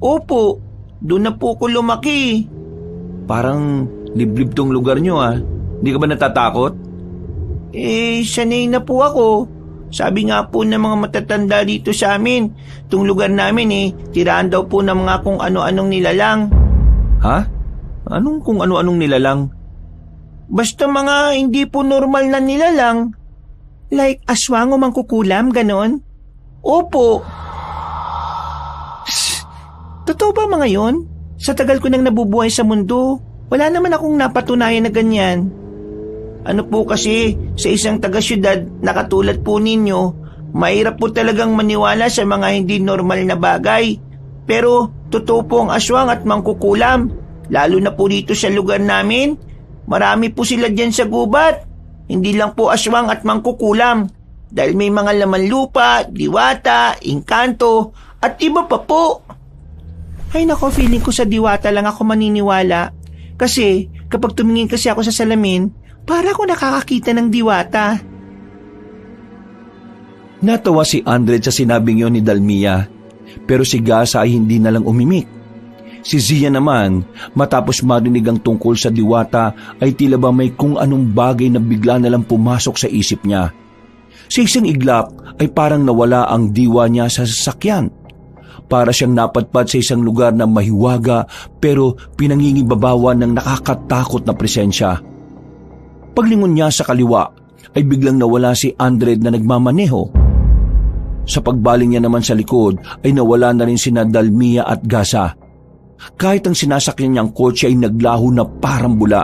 Opo, doon na po ko lumaki. Parang liblib tong lugar nyo Hindi ka ba natatakot? Sanay na po ako. Sabi nga po ng mga matatanda dito sa amin, itong lugar namin tirahan daw po ng mga kung ano-anong nilalang. Ha? Anong kung ano-anong nilalang? Basta mga hindi po normal na nilalang. Like aswang o mangkukulam, ganon? Opo. Totoo ba mga yon? Sa tagal ko nang nabubuhay sa mundo, wala naman akong napatunayan na ganyan. Ano po kasi, sa isang taga-syudad na katulad po ninyo, mahirap po talagang maniwala sa mga hindi normal na bagay. Pero totoo po ang aswang at mangkukulam. Lalo na po dito sa lugar namin, marami po sila dyan sa gubat. Hindi lang po aswang at mangkukulam. Dahil may mga laman lupa, diwata, engkanto, at iba pa po. Ay nako, feeling ko sa diwata lang ako maniniwala. Kasi kapag tumingin kasi ako sa salamin, para ako nakakakita ng diwata. Natawa si Andred sa sinabing yon ni Dalmia, pero si Gasa ay hindi na lang umimik. Si Zia naman, matapos marinig ang tungkol sa diwata, ay tila ba may kung anong bagay na bigla na lang pumasok sa isip niya. Sa isang iglap ay parang nawala ang diwa niya sa sasakyan. Para siyang napadpad sa isang lugar na mahiwaga pero pinangingibabawan ng nakakatakot na presensya. Paglingon niya sa kaliwa ay biglang nawala si Andred na nagmamaneho. Sa pagbaling niya naman sa likod ay nawala na rin sina Dalmia at Gasa. Kahit ang sinasakyan niyang kotse ay naglaho na parang bula.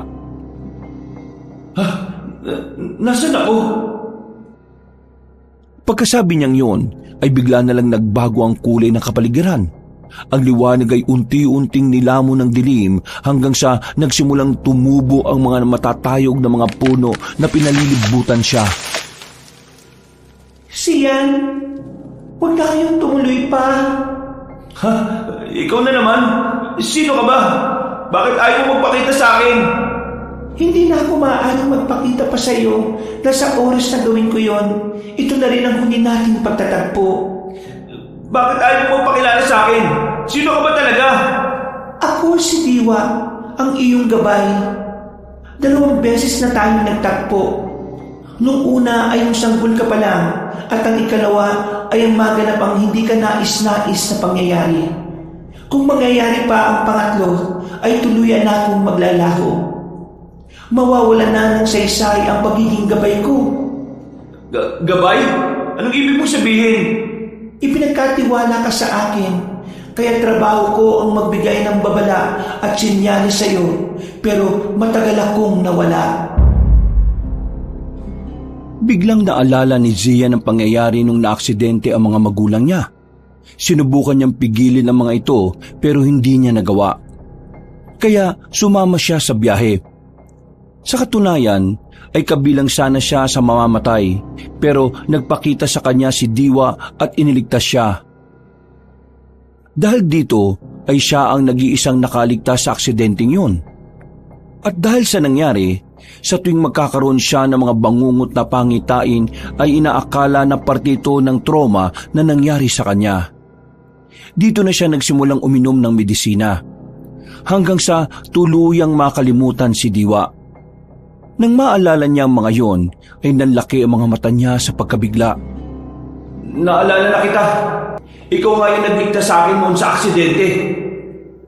Nasaan ako? Pagkasabi niyang yun ay bigla na lang nagbago ang kulay ng kapaligiran. Ang liwanag ay unti-unting nilamon ng dilim hanggang sa nagsimulang tumubo ang mga matatayog na mga puno na pinalilibutan siya. Sian, huwag na kayong tumuloy pa. Ha? Ikaw na naman? Sino ka ba? Bakit ayaw mo magpakita sa akin? Hindi na ako maaaring magpakita pa sa iyo dahil sa oras na gawin ko yon. Ito na rin ang huli nating pagtatagpo. Bakit ayaw mo magpakilala sa akin? Sino ka ba talaga? Ako si Diwa, ang iyong gabay. 2 beses na tayo nagtagpo. Nung una ay yung sanggol ka pa lang at ang ikalawa ay ang maganap ang hindi ka nais-nais na pangyayari. Kung mangyayari pa ang pangatlo ay tuluyan na akong maglalaho. Mawawala na ng saysay ang pagiging gabay ko. Gabay? Anong ibig mong sabihin? Ipinagkatiwala ka sa akin, kaya trabaho ko ang magbigay ng babala at sinyales sa iyo, pero matagal akong nawala. Biglang naalala ni Zia ng pangyayari nung naaksidente ang mga magulang niya. Sinubukan niyang pigilin ang mga ito pero hindi niya nagawa. Kaya sumama siya sa biyahe. Sa katunayan ay kabilang sana siya sa mamamatay pero nagpakita sa kanya si Diwa at iniligtas siya. Dahil dito ay siya ang nag-iisang nakaligtas sa aksidenteng yun. At dahil sa nangyari, sa tuwing magkakaroon siya ng mga bangungot na pangitain ay inaakala na parte ito ng trauma na nangyari sa kanya. Dito na siya nagsimulang uminom ng medisina hanggang sa tuluyang makalimutan si Diwa. Nang maalala niya ang mga yon, ay nanlaki ang mga mata niya sa pagkabigla. Naalala na kita. Ikaw nga yung nagligtas sa akin noon sa aksidente.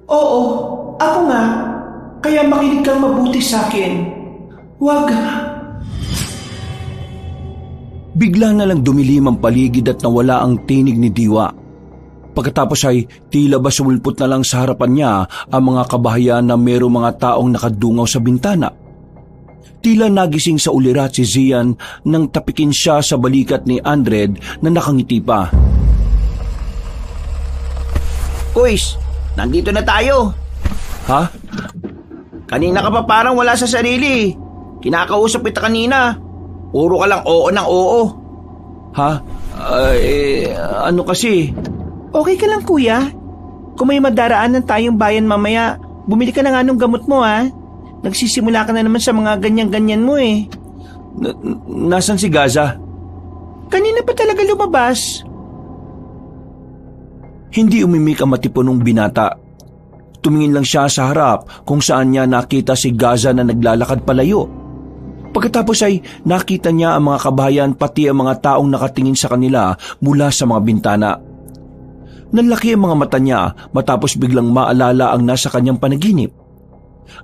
Oo, ako nga. Kaya makinig kang mabuti sa akin. Huwag. Bigla na lang dumilim ang paligid at nawala ang tinig ni Diwa. Pagkatapos ay tila ba sumulpot na lang sa harapan niya ang mga kabahayan na mayroong mga taong nakadungaw sa bintana. Tila nagising sa ulirat si Zian nang tapikin siya sa balikat ni Andred na nakangiti pa. Kuys, nandito na tayo. Ha? Kanina ka pa parang wala sa sarili. Kinakausap kita kanina. Puro ka lang oo ng oo. Ha? Ano kasi? Okay ka lang, kuya? Kung may madaraanan tayong bayan mamaya, bumili ka na nga ng gamot mo, ha? Nagsisimula ka na naman sa mga ganyan-ganyan mo eh. Nasaan si Gaza? Kanina pa talaga lumabas. Hindi umimik ang matipunong binata. Tumingin lang siya sa harap kung saan niya nakita si Gaza na naglalakad palayo. Pagkatapos ay nakita niya ang mga kabayan pati ang mga taong nakatingin sa kanila mula sa mga bintana. Nanlaki ang mga mata niya matapos biglang maalala ang nasa kanyang panaginip.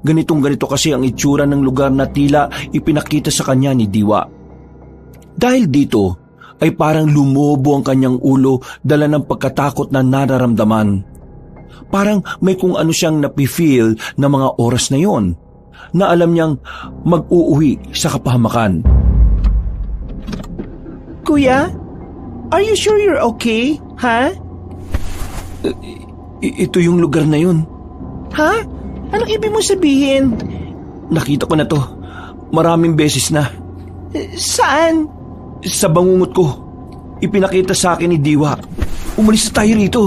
Ganito kasi ang itsura ng lugar na tila ipinakita sa kanya ni Diwa. Dahil dito ay parang lumobo ang kanyang ulo dala ng pagkatakot na nararamdaman. Parang may kung ano siyang napifeel na mga oras na yon, na alam niyang mag-uuwi sa kapahamakan. Kuya, are you sure you're okay? Ha? Ito yung lugar na yun. Ha? Anong ibig mo sabihin? Nakita ko na to. Maraming beses na. Saan? Sa bangungot ko. Ipinakita sa akin ni Diwa. Umalis na tayo rito.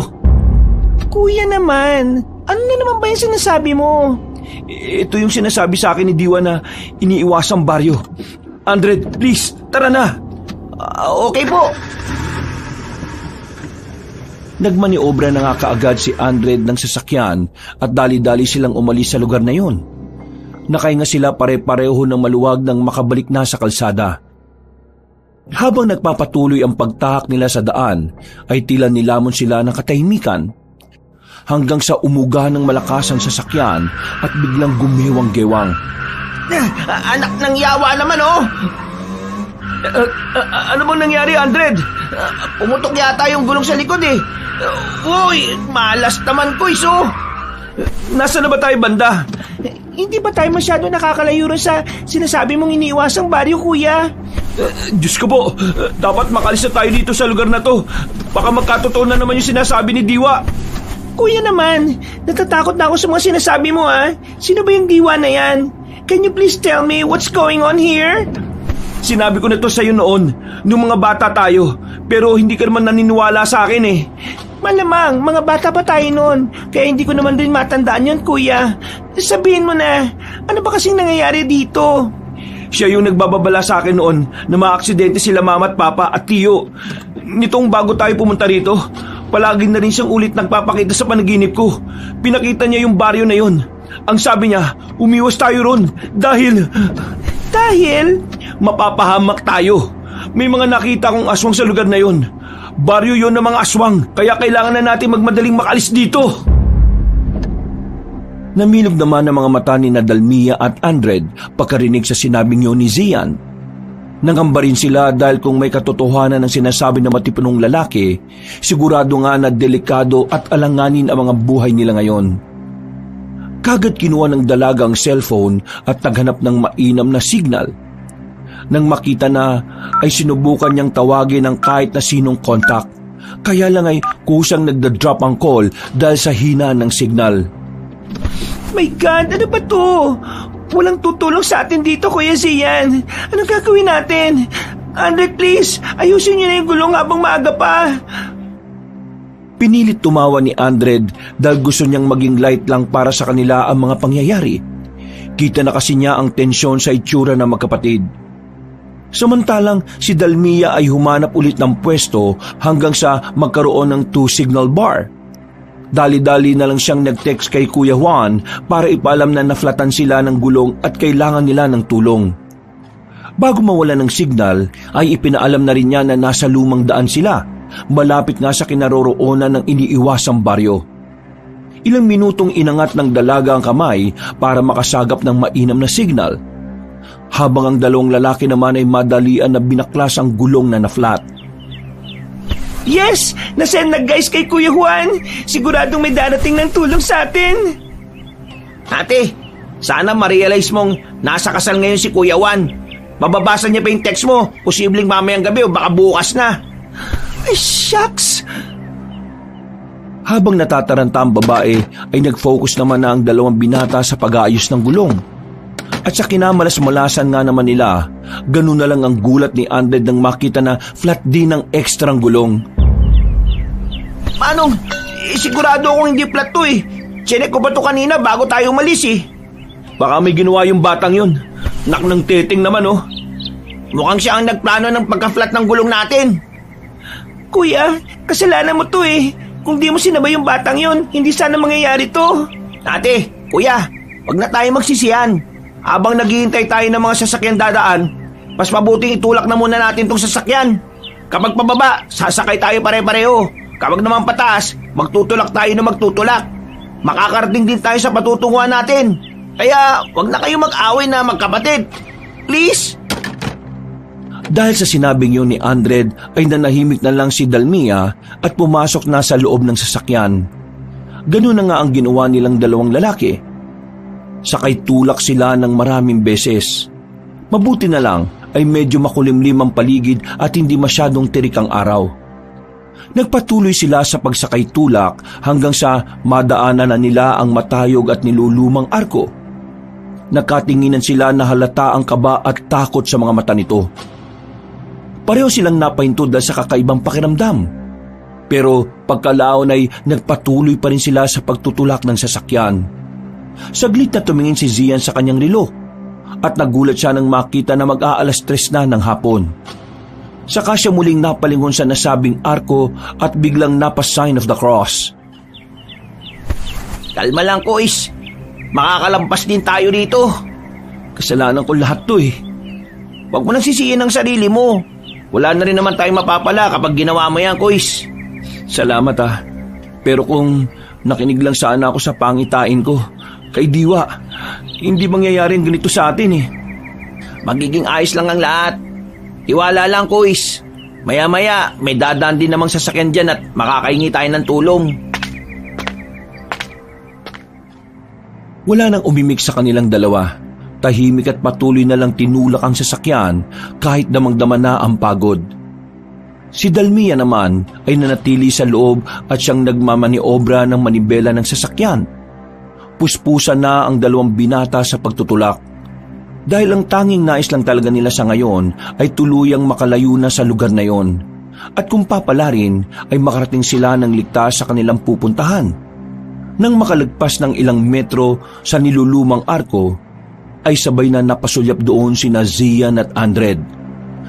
Kuya naman, ano na naman ba yung sinasabi mo? Ito yung sinasabi sa akin ni Diwa na iniiwasang baryo. Andred, please, tara na. Okay po. Nagmaniobra na nga kaagad si Andred ng sasakyan at dali-dali silang umalis sa lugar na yun. Nakahinga sila pare-pareho ng maluwag nang makabalik na sa kalsada. Habang nagpapatuloy ang pagtahak nila sa daan, ay tila nilamon sila ng katahimikan. Hanggang sa umuga ng malakas ang sasakyan at biglang gumiwang-gewang. Anak ng yawa naman, oh! Ano bang nangyari, Andred? Pumutok yata yung gulong sa likod eh. Uy, malas naman, Kuys, oh! Nasaan na ba tayo banda? Hindi ba tayo masyado nakakalayo rin sa sinasabi mong iniiwasang baryo, kuya? Diyos ko po, dapat makalis na tayo dito sa lugar na to. Baka magkatotoo na naman yung sinasabi ni Diwa. Kuya naman, natatakot na ako sa mga sinasabi mo, ha? Sino ba yung Diwa na yan? Can you please tell me what's going on here? Sinabi ko na to sa'yo noon, nung mga bata tayo, pero hindi ka naman naniniwala sa akin eh. Malamang, mga bata pa tayo noon, kaya hindi ko naman din matandaan yun, kuya. Sabihin mo na, ano ba kasing nangyayari dito? Siya yung nagbababala sa akin noon na maaksidente sila mama at papa at tiyo. Nitong bago tayo pumunta rito, palagi na rin siyang ulit nagpapakita sa panaginip ko. Pinakita niya yung baryo na yun. Ang sabi niya, umiwas tayo ron dahil... Dahil? Mapapahamak tayo. May mga nakita kong aswang sa lugar na yun. Baryo yun ng mga aswang, kaya kailangan na natin magmadaling makalis dito. Namilog naman ang mga mata ni Dalmia at Andred pagkarinig sa sinabing yun ni Zian. Nangamba rin sila dahil kung may katotohanan ng sinasabi ng matipunong lalaki, sigurado nga na delikado at alanganin ang mga buhay nila ngayon. Kagad kinuha ng dalaga ang cellphone at naghanap ng mainam na signal. Nang makita na, ay sinubukan niyang tawagin ng kahit na sinong kontak. Kaya lang ay kusang nagda-drop ang call dahil sa hina ng signal. My God, ano ba to? Walang tutulong sa atin dito, Kuya Zian. Anong gagawin natin? Andre, please, ayusin niyo na yung gulong habang maaga pa. Pinilit tumawa ni Andred dahil gusto niyang maging light lang para sa kanila ang mga pangyayari. Kita na kasi niya ang tensyon sa itsura ng magkapatid. Samantalang si Dalmia ay humanap ulit ng pwesto hanggang sa magkaroon ng 2-signal bar. Dali-dali na lang siyang nag-text kay Kuya Juan para ipaalam na naflatan sila ng gulong at kailangan nila ng tulong. Bago mawala ng signal ay ipinaalam na rin niya na nasa lumang daan sila, malapit nga sa kinaroroonan ng iniiwasang baryo. Ilang minutong inangat ng dalaga ang kamay para makasagap ng mainam na signal, habang ang dalawang lalaki naman ay madalian na binaklas ang gulong na na-flat. Yes! Nasend na guys kay Kuya Juan. Siguradong may darating ng tulong sa atin. Ate, sana ma-realize mong nasa kasal ngayon si Kuya Juan. Mababasa niya pa yung text mo. Posibleng mamayang gabi o baka bukas na. Ay, shucks! Habang natataranta ang babae, ay nag-focus naman na ang dalawang binata sa pag-aayos ng gulong. At sa kinamalas-malasan nga naman nila, ganun na lang ang gulat ni Andred nang makita na flat din ang ekstrang gulong. Manong, sigurado akong hindi flat to eh. Chinek ko ba to kanina bago tayo umalis eh. Baka may ginawa yung batang yun. Nak ng teting naman oh. Mukhang siya ang nagplano ng pagka-flat ng gulong natin. Kuya, kasalanan mo to eh. Kung di mo sinabay yung batang yun, hindi sana mangyayari to. Ate, kuya, wag na tayo magsisiyan. Habang naghihintay tayo ng mga sasakyan dadaan, mas mabuting itulak na muna natin tong sasakyan. Kapag pababa, sasakay tayo pare-pareho. Kapag naman pataas, magtutulak tayo na magtutulak. Makakarating din tayo sa patutunguhan natin. Kaya wag na kayo mag-away na magkapatid. Please? Dahil sa sinabing yun ni Andred ay nanahimik na lang si Dalmia at pumasok na sa loob ng sasakyan. Ganun na nga ang ginawa nilang dalawang lalaki. Sakay tulak sila ng maraming beses. Mabuti na lang ay medyo makulimlim ang paligid at hindi masyadong tirik ang araw. Nagpatuloy sila sa pagsakay tulak hanggang sa madaanan na nila ang matayog at nilulumang arko. Nakatinginan sila na halata ang kaba at takot sa mga mata nito. Pareho silang napahinto dahil sa kakaibang pakiramdam. Pero pagkalaon ay nagpatuloy pa rin sila sa pagtutulak ng sasakyan. Saglit na tumingin si Zian sa kanyang relo at nagulat siya nang makita na mag-aalas 3 na ng hapon. Saka siya muling napalingon sa nasabing arko at biglang napa-sign of the cross. Kalma lang, Kois. Makakalampas din tayo dito. Kasalanan ko lahat to eh. Huwag mo nang sisihin ang sarili mo. Wala na rin naman tayong mapapala kapag ginawa mo yan, Kois. Salamat ah. Pero kung nakinig lang sana ako sa pangitain ko, kay Diwa, hindi mangyayari ang ganito sa atin eh. Magiging ayos lang ang lahat. Tiwala lang, Kois. Maya-maya, may dadaan din namang sasakyan dyan at makakaingi tayo ng tulong. Wala nang umimik sa kanilang dalawa. Tahimik at patuloy na lang tinulak ang sasakyan kahit damang-dama na ang pagod. Si Dalmia naman ay nanatili sa loob at siyang nagmamaniobra ng manibela ng sasakyan. Puspusan na ang dalawang binata sa pagtutulak. Dahil ang tanging nais lang talaga nila sa ngayon ay tuluyang makalayo na sa lugar na yon. At kung papalarin ay makarating sila ng ligtas sa kanilang pupuntahan. Nang makalagpas ng ilang metro sa nilulumang arko, ay sabay na napasulyap doon sina Zian at Andred.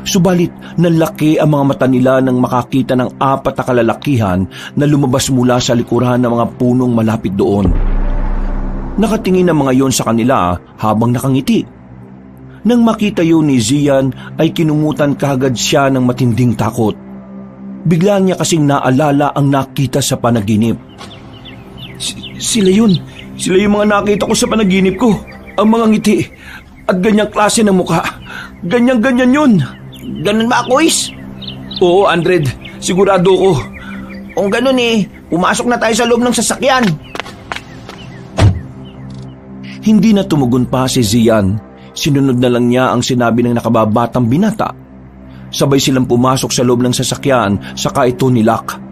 Subalit nalaki ang mga mata nila nang makakita ng 4 na kalalakihan na lumabas mula sa likuran ng mga punong malapit doon. Nakatingin ang mga yon sa kanila habang nakangiti. Nang makita yun ni Zian ay kinungutan kagad siya ng matinding takot. Bigla niya kasing naalala ang nakita sa panaginip. Sila yun. Sila yung mga nakita ko sa panaginip ko. Ang mga ngiti at ganyang klase ng mukha. Ganyan-ganyan yun. Ganun ba, Kois? Oo, Andred. Sigurado ko. Kung ganun eh, pumasok na tayo sa loob ng sasakyan. Hindi na tumugon pa si Zian. Sinunod na lang niya ang sinabi ng nakababatang binata. Sabay silang pumasok sa loob ng sasakyan, saka ito nilak.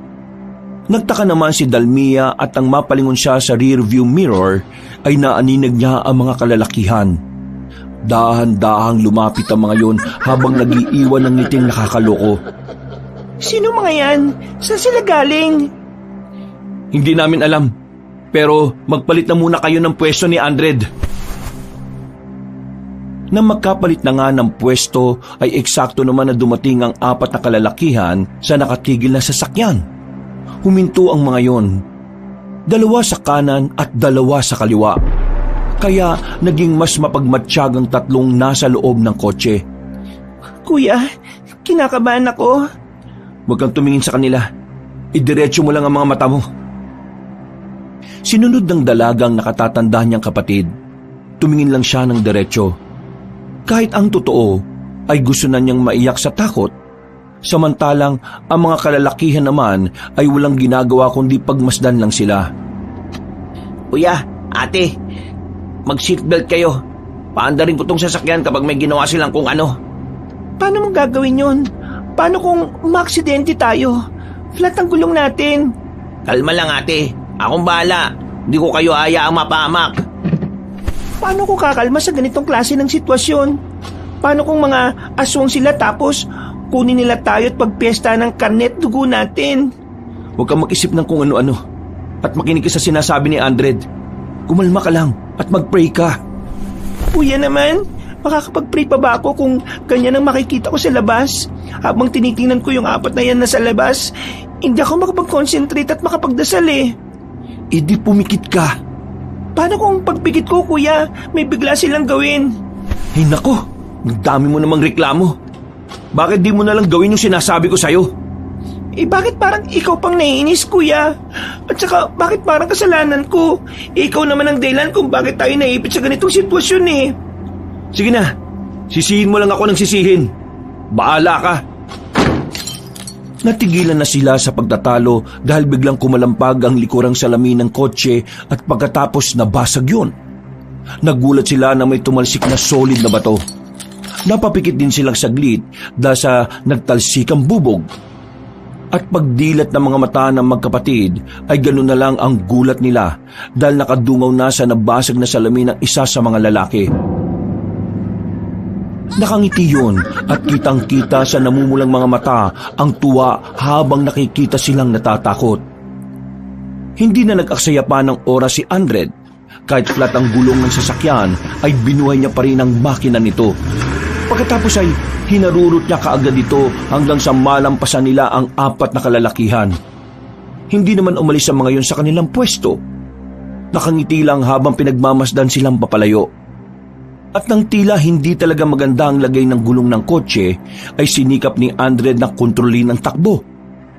Nagtaka naman si Dalmia at ang mapalingon siya sa rearview mirror ay naaninag niya ang mga kalalakihan. Dahan-dahang lumapit ang mga yon habang nag-iiwan ng ngiting nakakaloko. Sino mga yan? Saan sila galing? Hindi namin alam, pero magpalit na muna kayo ng pwesto ni Andred. Nang magkapalit na nga ng pwesto ay eksakto naman na dumating ang 4 na kalalakihan sa nakatigil na sasakyan. Huminto ang mga yon. 2 sa kanan at 2 sa kaliwa. Kaya naging mas mapagmatsyag ang 3 nasa loob ng kotse. Kuya, kinakabahan ako. Huwag kang tumingin sa kanila. Idiretso mo lang ang mga mata mo. Sinunod ng dalagang nakatatanda niyang kapatid. Tumingin lang siya ng diretso. Kahit ang totoo ay gusto na niyang maiyak sa takot. Samantalang ang mga kalalakihan naman ay walang ginagawa kundi pagmasdan lang sila. Kuya, ate, mag-seatbelt kayo. Paandarin ko tong sasakyan kapag may ginawa silang kung ano. Paano mong gagawin yun? Paano kung maaksidente tayo? Flat ang gulong natin. Kalma lang ate, akong bahala. Hindi ko kayo hayaang mapahamak. Paano ko kakalma sa ganitong klase ng sitwasyon? Paano kung mga aswang sila tapos kunin nila tayo at pagpiesta ng karne at dugo natin? Huwag kang mag-isip ng kung ano-ano at makinig ka sa sinasabi ni Andred. Kumalma ka lang at mag-pray ka. Kuya naman, makakapag-pray pa ba ako kung ganyan ang makikita ko sa labas? Habang tinitingnan ko yung 4 na yan na sa labas, hindi ako makapag-concentrate at makapagdasal eh. Di pumikit ka. Paano kung pagpikit ko, kuya, may bigla silang gawin? Ay nako, ang dami mo namang reklamo. Bakit di mo nalang gawin yung sinasabi ko sa'yo? Bakit parang ikaw pang naiinis, kuya? At saka, bakit parang kasalanan ko? Ikaw naman ang dahilan kung bakit tayo naipit sa ganitong sitwasyon eh. Sige na, sisihin mo lang ako ng sisihin. Baala ka. Natigilan na sila sa pagtatalo dahil biglang kumalampag ang likurang salamin ng kotse at pagkatapos nabasag yun. Nagulat sila na may tumalsik na solid na bato. Napapikit din silang saglit dahil sa nagtalsikang bubog. At pagdilat ng mga mata ng magkapatid ay ganoon na lang ang gulat nila dahil nakadungaw na sa nabasag na salamin ng isa sa mga lalaki. Nakangiti yun at kitang-kita sa namumulang mga mata ang tuwa habang nakikita silang natatakot. Hindi na nag-aksaya pa ng oras si Andred. Kahit flat ang gulong ng sasakyan ay binuhay niya pa rin ang makina nito. Pagkatapos ay hinarurot niya kaagad ito hanggang sa malampasan nila ang 4 na kalalakihan. Hindi naman umalis ang mga yun sa kanilang pwesto. Nakangiti lang habang pinagmamasdan silang papalayo. At nang tila hindi talaga maganda ang lagay ng gulong ng kotse, ay sinikap ni Andred na kontrolin ang takbo.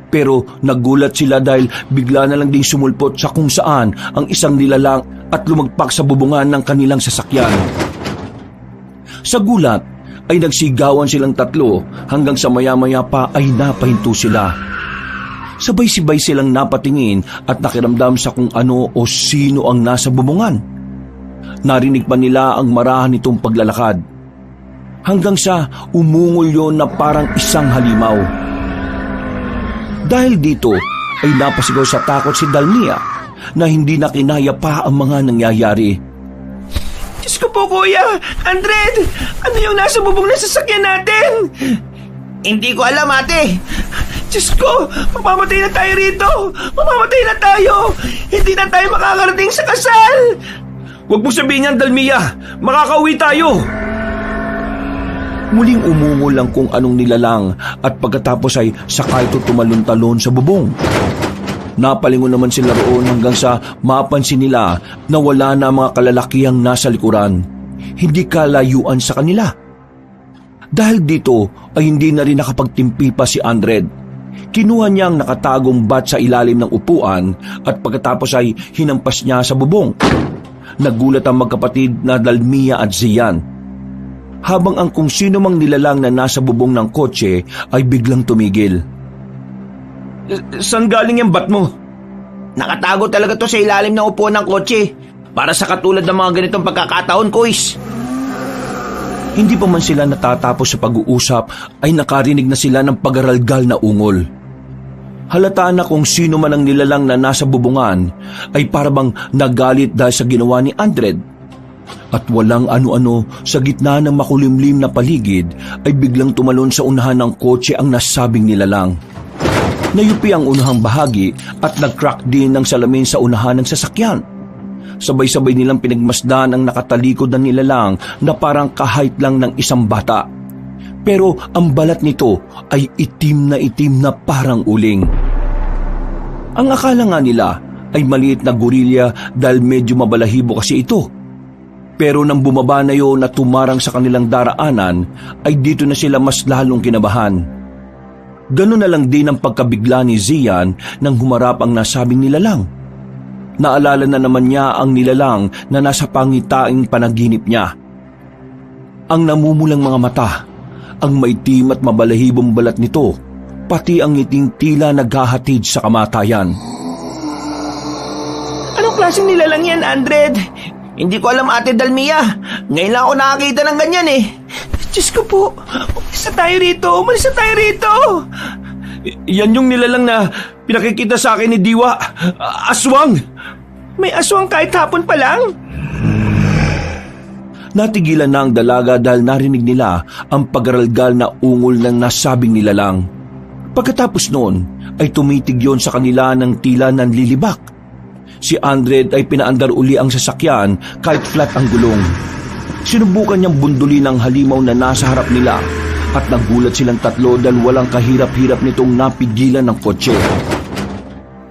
Pero nagulat sila dahil bigla na lang ding sumulpot sa kung saan ang isang nilalang at lumagpak sa bubungan ng kanilang sasakyan. Sa gulat ay nagsigawan silang 3 hanggang sa maya-maya pa ay napahinto sila. Sabay-sibay silang napatingin at nakiramdam sa kung ano o sino ang nasa bubungan. Narinig pa nila ang marahan nitong paglalakad. Hanggang sa umungol yon na parang isang halimaw. Dahil dito ay napasigaw sa takot si Dalmia na hindi na kinaya pa ang mga nangyayari. Diyos ko po, kuya! Andred! Ano yung nasa bubong na sasakyan natin? Hindi ko alam, ate. Diyos ko! Mamamatay na tayo rito! Mamamatay na tayo! Hindi na tayo makakarating sa kasal! Huwag mo sabihin yan, Dalmia! Makakauwi tayo! Muling umungol lang kung anong nilalang at pagkatapos ay sakay ito tumalon-talon sa bubong. Napalingon naman sila roon hanggang sa mapansin nila na wala na mga kalalakihang nasa likuran. Hindi kalayuan sa kanila. Dahil dito ay hindi na rin nakapagtimpi pa si Andred. Kinuha niya ang nakatagong bat sa ilalim ng upuan at pagkatapos ay hinampas niya sa bubong. Nagulat ang magkapatid na Dalmia at Zian. Habang ang kung sino mang nilalang na nasa bubong ng kotse ay biglang tumigil. Saan galing yung bat mo? Nakatago talaga to sa ilalim ng upuan ng kotse. Para sa katulad ng mga ganitong pagkakataon, kuis. Hindi pa man sila natatapos sa pag-uusap ay nakarinig na sila ng pagaralgal na ungol. Halata na kung sino man ang nilalang na nasa bubungan ay parabang nagalit dahil sa ginawa ni Andred. At walang ano-ano sa gitna ng makulimlim na paligid ay biglang tumalon sa unahan ng kotse ang nasabing nilalang. Nayupi ang unahang bahagi at nag-crack din ng salamin sa unahan ng sasakyan. Sabay-sabay nilang pinagmasdan ang nakatalikod na nilalang na parang kahait lang ng isang bata. Pero ang balat nito ay itim na parang uling. Ang akala nga nila ay maliit na gorilya dahil medyo mabalahibo kasi ito. Pero nang bumaba na yun at tumarang sa kanilang daraanan, ay dito na sila mas lalong kinabahan. Ganun na lang din ang pagkabigla ni Zian nang humarap ang nasabing nilalang. Naalala na naman niya ang nilalang na nasa pangitaing panaginip niya. Ang namumulang mga mata, ang maitim at mabalahibong balat nito, pati ang ngiting tila naghahatid sa kamatayan. Anong klaseng nilalang yan, Andred? Hindi ko alam, ate Dalmia. Ngayon lang ako nakakita ng ganyan eh. Diyos ko po, umalis na tayo rito, umalis na tayo rito. Yan yung nilalang na pinakikita sa akin ni Diwa. Aswang! May aswang kahit hapon pa lang? Natigilan na ang dalaga dahil narinig nila ang pagaralgal na ungol ng nasabing nilalang. Pagkatapos noon ay tumitig yon sa kanila ng tila nanlilibak. Si Andred ay pinaandar uli ang sasakyan kahit flat ang gulong. Sinubukan niyang bundulin ang halimaw na nasa harap nila at nagulat silang tatlo dahil walang kahirap-hirap nitong napigilan ng kotse.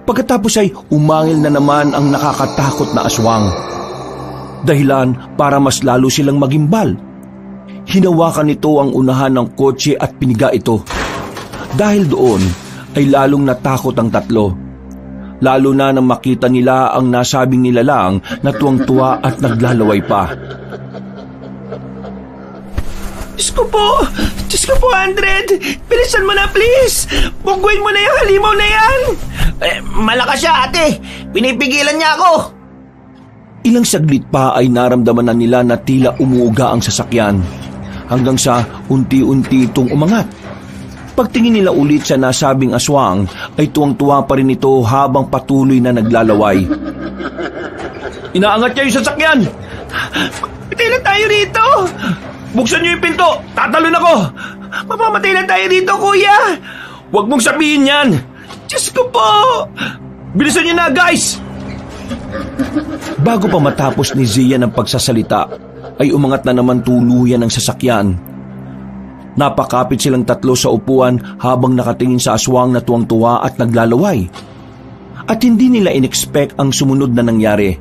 Pagkatapos ay umangil na naman ang nakakatakot na aswang. Dahilan para mas lalo silang magimbal. Hinawakan nito ang unahan ng kotse at piniga ito. Dahil doon ay lalong natakot ang tatlo. Lalo na nang makita nila ang nasabing nilalang na tuwang-tuwa at naglalaway pa. Diyos ko po, Andred! Bilisan mo na, please! Bungguin mo na yung halimaw na yan! Malakas siya, ate. Pinipigilan niya ako. Ilang saglit pa ay naramdaman na nila na tila umuuga ang sasakyan. Hanggang sa unti-unti itong umangat. Pagtingin nila ulit sa nasabing aswang ay tuwang-tuwa pa rin ito habang patuloy na naglalaway. Inaangat niya yung sasakyan! Patay na tayo rito! Buksan niyo yung pinto! Tatalon ako! Mamamatay na tayo rito, kuya! Huwag mong sabihin yan! Diyos ko po! Bilisan niyo na, guys! Bago pa matapos ni Zia ng pagsasalita, ay umangat na naman tuluyan ang sasakyan. Napakapit silang tatlo sa upuan habang nakatingin sa aswang na tuwang-tuwa at naglalaway. At hindi nila inexpect ang sumunod na nangyari.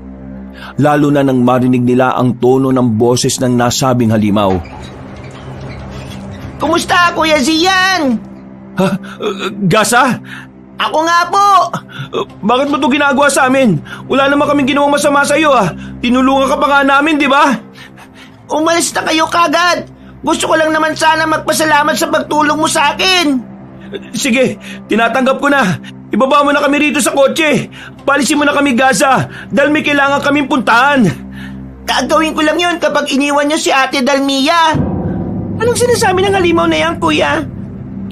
Lalo na nang marinig nila ang tono ng boses ng nasabing halimaw. Kumusta, Kuya Zian? Ha? Gasa? Ako nga po. Bakit mo ito ginagawa sa amin? Wala naman kaming ginawang masama sa iyo ah. Tinulungan ka pa nga namin, di ba? Umalis na kayo kagad. Gusto ko lang naman sana magpasalamat sa pagtulong mo sa akin. Sige, tinatanggap ko na. Ibaba mo na kami rito sa kotse. Palisin mo na kami, Gaza, dahil may kailangan kaming puntahan. Gagawin ko lang yun kapag iniwan niyo si Ate Dalmia. Anong sinasabi ng halimaw na yan, kuya?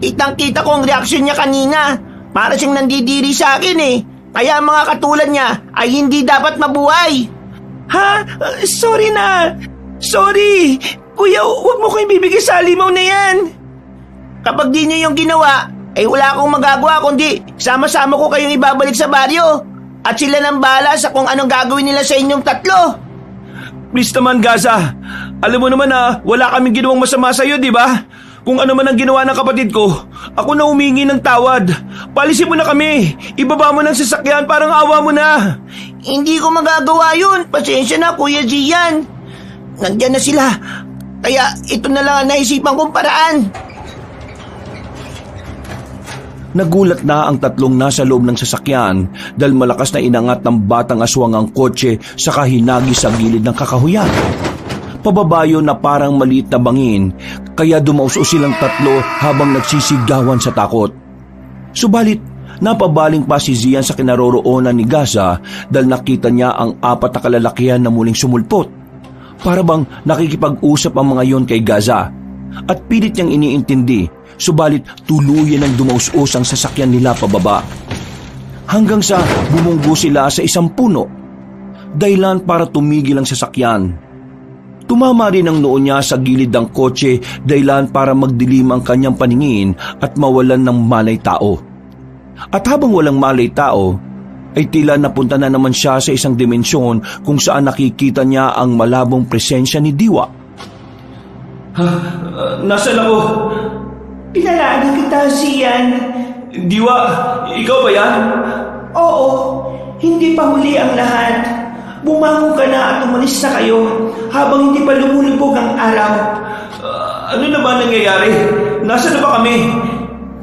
Kitang-kita ko ang reaksyon niya kanina. Para siyang nandidiri sa akin eh. Kaya ang mga katulad niya ay hindi dapat mabuhay. Ha? Sorry na. Sorry. Kuya, huwag mo kayong bibigay sa halimaw na yan. Kapag di niyo yung ginawa, ay wala akong magagawa kundi sama-sama ko kayong ibabalik sa baryo. At sila nang bahala sa kung anong gagawin nila sa inyong tatlo. Please naman, Gaza. Alam mo naman na wala kaming ginawang masama sa iyo, di ba? Kung ano man ang ginawa ng kapatid ko, ako na humingi ng tawad. Palisin mo na kami. Ibaba mo ng sasakyan, parang awa mo na. Hindi ko magagawa yun. Pasensya na, Kuya Gian. Nandiyan na sila. Kaya ito na lang ang naisipan kong paraan. Nagulat na ang tatlong nasa loob ng sasakyan dahil malakas na inangat ng batang aswang ang kotse sa kahinagi sa gilid ng kakahuyan. Pababayo na parang maliit na bangin, kaya dumauso silang tatlo habang nagsisigawan sa takot. Subalit, napabaling pa si Zian sa kinaroroonan ni Gaza dahil nakita niya ang apat na kalalakihan na muling sumulpot. Para bang nakikipag-usap ang mga yon kay Gaza at pilit niyang iniintindi, subalit tuluyan ang dumausos ang sasakyan nila pababa. Hanggang sa bumunggo sila sa isang puno, dahilan para tumigil ang sasakyan. Tumama rin ang noo niya sa gilid ng kotse dahilan para magdilim ang kanyang paningin at mawalan ng malay tao. At habang walang malay tao, ay tila napunta na naman siya sa isang dimensyon kung saan nakikita niya ang malabong presensya ni Diwa. Nasaan ako? Pinalaan kita, Zian. Diwa, ikaw ba yan? Oo, hindi pa huli ang lahat. Bumangon ka na at umalis na kayo habang hindi pa lumulubog ang araw. Ano na ba nangyayari? Nasaan na ba kami?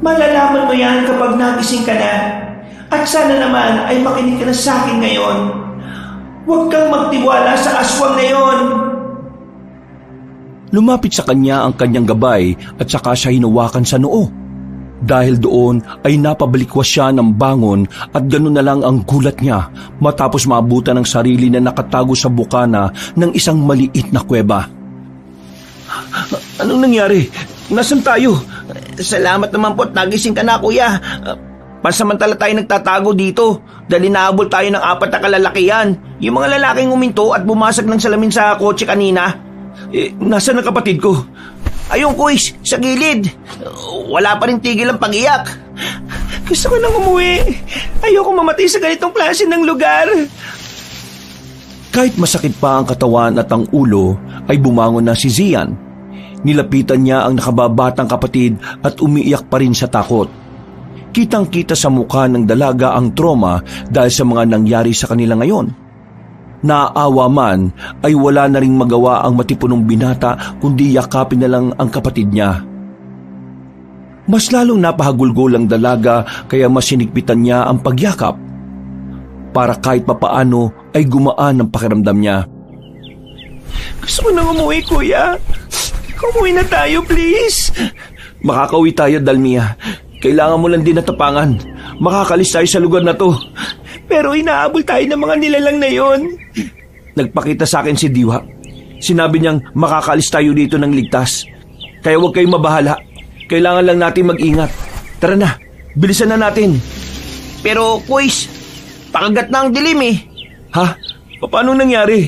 Malalaman mo yan kapag nagising ka na. At sana naman ay makinig ka na sa akin ngayon. Huwag kang magtiwala sa aswang na yon. Lumapit sa kanya ang kanyang gabay at saka siya hinawakan sa noo. Dahil doon ay napabalikwas siya ng bangon at ganoon na lang ang gulat niya matapos maabutan ng sarili na nakatago sa bukana ng isang maliit na kuweba. Anong nangyari? Nasaan tayo? Salamat naman po at nagising ka na, Kuya. Pansamantala tayo nagtatago dito dahil inaabol tayo ng apat na kalalakihan. Yung mga lalaking uminto at bumasag ng salamin sa kotse kanina. Nasaan ang kapatid ko? Ayun, Kuis, sa gilid. Wala pa rin tigil ang pag-iyak. Gusto ko nang umuwi. Ayoko mamatay sa ganitong klase ng lugar. Kahit masakit pa ang katawan at ang ulo, ay bumangon na si Zian. Nilapitan niya ang nakababatang kapatid at umiiyak pa rin sa takot. Kitang-kita sa mukha ng dalaga ang trauma dahil sa mga nangyari sa kanila ngayon. Naaawa man ay wala na ring magawa ang matipunong binata kundi yakapin na lang ang kapatid niya. Mas lalong napahagulgol ang dalaga kaya mas sinigpitan niya ang pagyakap para kahit papaano ay gumaan ang pakiramdam niya. Gusto ko nang umuwi, kuya. Umuwi na tayo, please. Makakauwi tayo, Dalmia. Kailangan mo lang din natapangan. Makakalis tayo sa lugar na to. Pero inaabol tayo ng mga nilalang na yon. Nagpakita sa akin si Diwa. Sinabi niyang makakalis tayo dito ng ligtas. Kaya huwag kayong mabahala. Kailangan lang natin mag-ingat. Tara na, bilisan na natin. Pero, Kuis, pakagat na ang dilim eh. Ha? Paano nangyari?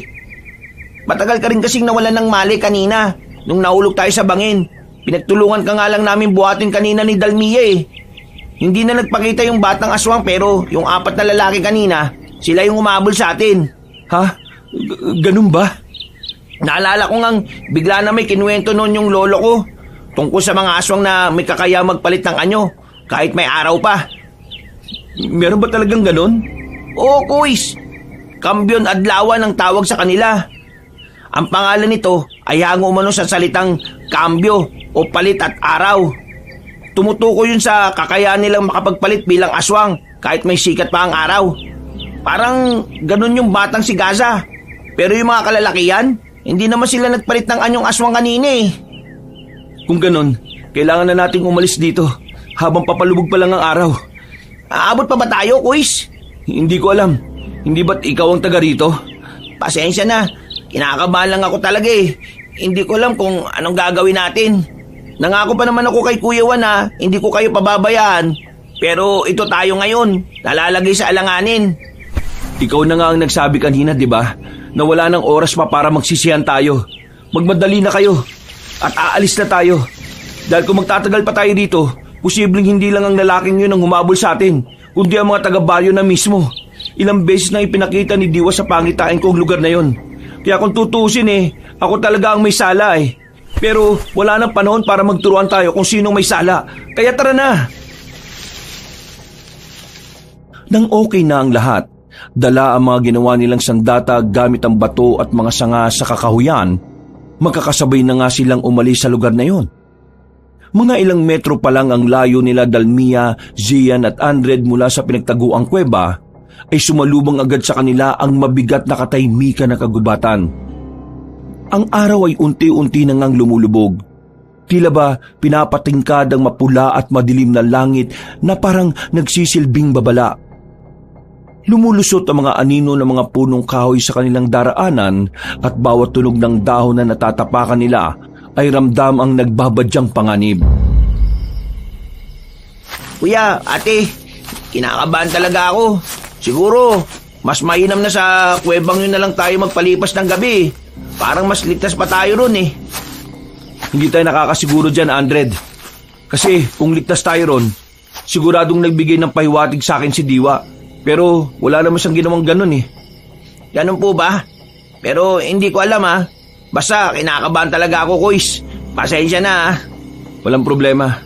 Matagal ka rin kasing nawalan ng mali kanina. Nung nahulog tayo sa bangin. Pinagtulungan ka nga lang namin buhatin kanina ni Dalmia eh. Hindi na nagpakita yung batang aswang pero yung 4 na lalaki kanina, sila yung umabol sa atin. Ha? Ganun ba? Naalala ko ngang bigla na may kinuwento noon yung lolo ko tungkol sa mga aswang na may kakaya magpalit ng anyo kahit may araw pa. Meron ba talagang ganun? Oo, Kuis. Kambyon adlawan ang tawag sa kanila. Ang pangalan nito ay hango umano sa salitang kambyo o palit at araw. Tumutukoy yun sa kakayahan nilang makapagpalit bilang aswang kahit may sikat pa ang araw. Parang ganun yung batang si Gaza. Pero yung mga kalalakihan, hindi naman sila nagpalit ng anyong aswang kanina eh. Kung ganun, kailangan na nating umalis dito habang papalubog pa lang ang araw. Aabot pa ba tayo, Kuis? Hindi ko alam. Hindi ba't ikaw ang taga rito? Pasensya na. Kinakabahan lang ako talaga eh. Hindi ko alam kung anong gagawin natin. Nangako pa naman ako kay Kuya Juan na hindi ko kayo pababayaan. Pero ito tayo ngayon, nalalagay sa alanganin. Ikaw na nga ang nagsabi kanina, di ba? Na wala nang oras pa para magsisihan tayo. Magmadali na kayo. At aalis na tayo. Dahil kung magtatagal pa tayo dito, posibleng hindi lang ang lalaking yun ang humabol sa atin, kundi ang mga taga-baryo na mismo. Ilang beses na ipinakita ni Diwa sa pangitain ko ang lugar na yun. Kaya kung tutusin ako talaga ang may sala eh. Pero wala nang panahon para magturuan tayo kung sinong may sala. Kaya tara na. Nang okay na ang lahat, dala ang mga ginawa nilang sandata gamit ang bato at mga sanga sa kakahuyan, magkakasabay na nga silang umalis sa lugar na yon. Mga ilang metro pa lang ang layo nila Dalmia, Zian at Andred mula sa pinagtaguang kuweba, ay sumalubong agad sa kanila ang mabigat na katahimikan na kagubatan. Ang araw ay unti-unti na ngang lumulubog. Tila ba pinapatingkad ang mapula at madilim na langit na parang nagsisilbing babala. Lumulusot ang mga anino ng mga punong kahoy sa kanilang daraanan at bawat tunog ng dahon na natatapakan nila ay ramdam ang nagbabadyang panganib. Kuya, ate, kinakabahan talaga ako. Siguro, mas mainam na sa kuwebang yun na lang tayo magpalipas ng gabi. Parang mas ligtas pa tayo ron eh. Hindi tayo nakakasiguro dyan, Andred. Kasi kung ligtas tayo ron, siguradong nagbigay ng pahiwatig sa akin si Diwa. Pero wala naman siyang ginawang ganun eh. Ganun po ba? Pero hindi ko alam ha. Basta kinakabahan talaga ako, Kuis. Pasensya na ha. Walang problema.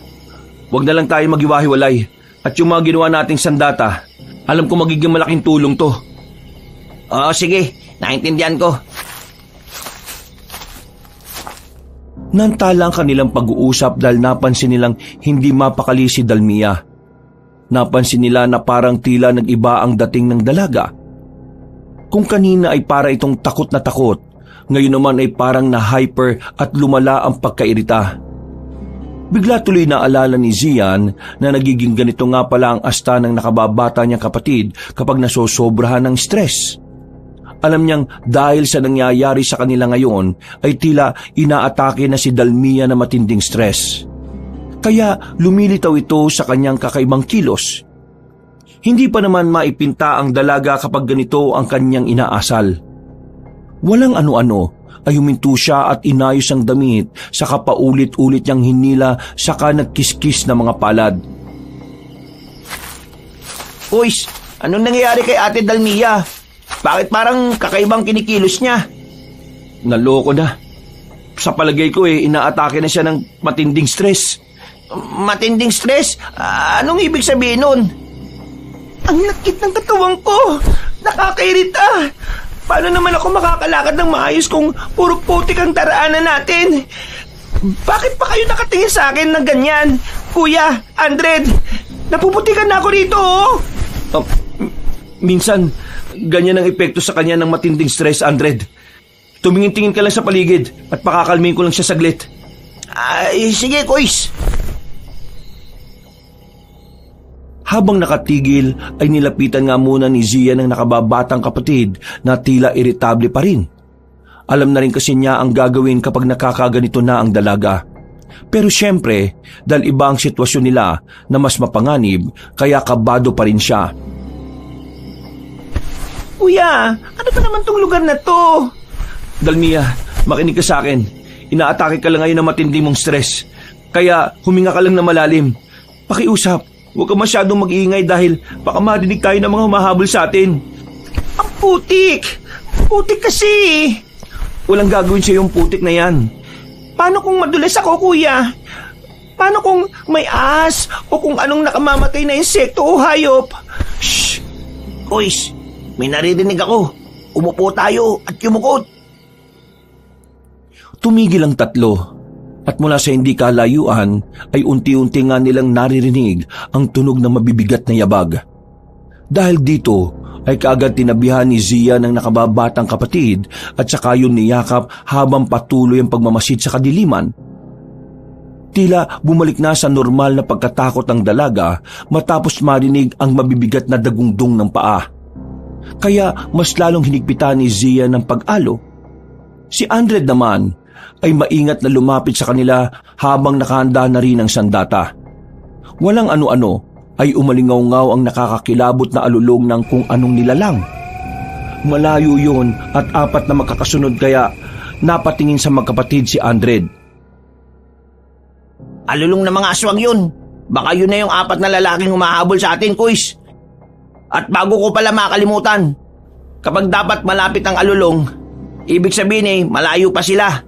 Huwag na lang tayo maghiwa-hiwalay. At yung mga ginawa nating sandata, alam ko magiging malaking tulong to. Oo, sige. Naintindihan ko. Nantala ang kanilang pag-uusap dahil napansin nilang hindi mapakali si Dalmia. Napansin nila na parang tila nag-iba ang dating ng dalaga. Kung kanina ay para itong takot na takot, ngayon naman ay parang na-hyper at lumala ang pagkairita. Bigla tuloy na alala ni Zian na nagiging ganito nga pala ang asta ng nakababata niyang kapatid kapag nasosobrahan ng stress. Alam niyang dahil sa nangyayari sa kanila ngayon ay tila inaatake na si Dalmia na matinding stress. Kaya lumilitaw ito sa kanyang kakaibang kilos. Hindi pa naman maipinta ang dalaga kapag ganito ang kanyang inaasal. Walang ano-ano, ay huminto siya at inayos ang damit, saka paulit-ulit niyang hinila, saka nagkiskis na mga palad. Kuys, anong nangyayari kay Ate Dalmia? Bakit parang kakaibang kinikilos niya? Naloko na. Sa palagay ko inaatake na siya ng matinding stress. Matinding stress? Anong ibig sabihin nun? Ang lakit ng katawan ko! Nakakairita! Paano naman ako makakalakad ng maayos kung puro putik ang daraanan natin? Bakit pa kayo nakatingin sa akin ng ganyan? Kuya, Andred, napuputikan na ako rito, oh! Minsan, ganyan ang epekto sa kanya ng matinding stress, Andred. Tumingin-tingin ka lang sa paligid at pakakalmin ko lang siya saglit. Sige, Kuys. Habang nakatigil ay nilapitan nga muna ni Zian ang nakababatang kapatid na tila iritable pa rin. Alam na rin kasi niya ang gagawin kapag nakakaganito na ang dalaga. Pero syempre, dahil iba ang sitwasyon nila na mas mapanganib, kaya kabado pa rin siya. Kuya, ano ba naman tong lugar na to? Dalmia, makinig ka sa akin. Inaatake ka lang ngayon ng matindi mong stress. Kaya huminga ka lang na malalim. Pakiusap. Huwag ka masyadong mag-iingay dahil baka marinig tayo ng mga humahabol sa atin. Ang putik! Putik kasi! Walang gagawin sa yung putik na yan. Paano kung madulas ako, kuya? Paano kung may ahas o kung anong nakamamatay na insekto o hayop? Shh! Kuys, may naririnig ako. Umupo tayo at yumukot. Tumigil ang tatlo. At mula sa hindi kalayuan ay unti-unti nga nilang naririnig ang tunog ng mabibigat na yabag. Dahil dito ay kaagad tinabihan ni Zia ng nakababatang kapatid at saka yun niyakap habang patuloy ang pagmamasid sa kadiliman. Tila bumalik na sa normal na pagkatakot ng dalaga matapos marinig ang mabibigat na dagungdong ng paa. Kaya mas lalong hinigpitan ni Zia ng pag-alo. Si Andred naman ay maingat na lumapit sa kanila habang nakahanda na rin ang sandata. Walang ano-ano ay umalingaw-ngaw ang nakakakilabot na alulong ng kung anong nilalang. Malayo yun at apat na magkakasunod kaya napatingin sa magkapatid si Andred. Alulong na mga aswang yun. Baka yun na yung apat na lalaking humahabol sa atin, Kuys. At bago ko pala makalimutan, kapag dapat malapit ang alulong, ibig sabihin malayo pa sila.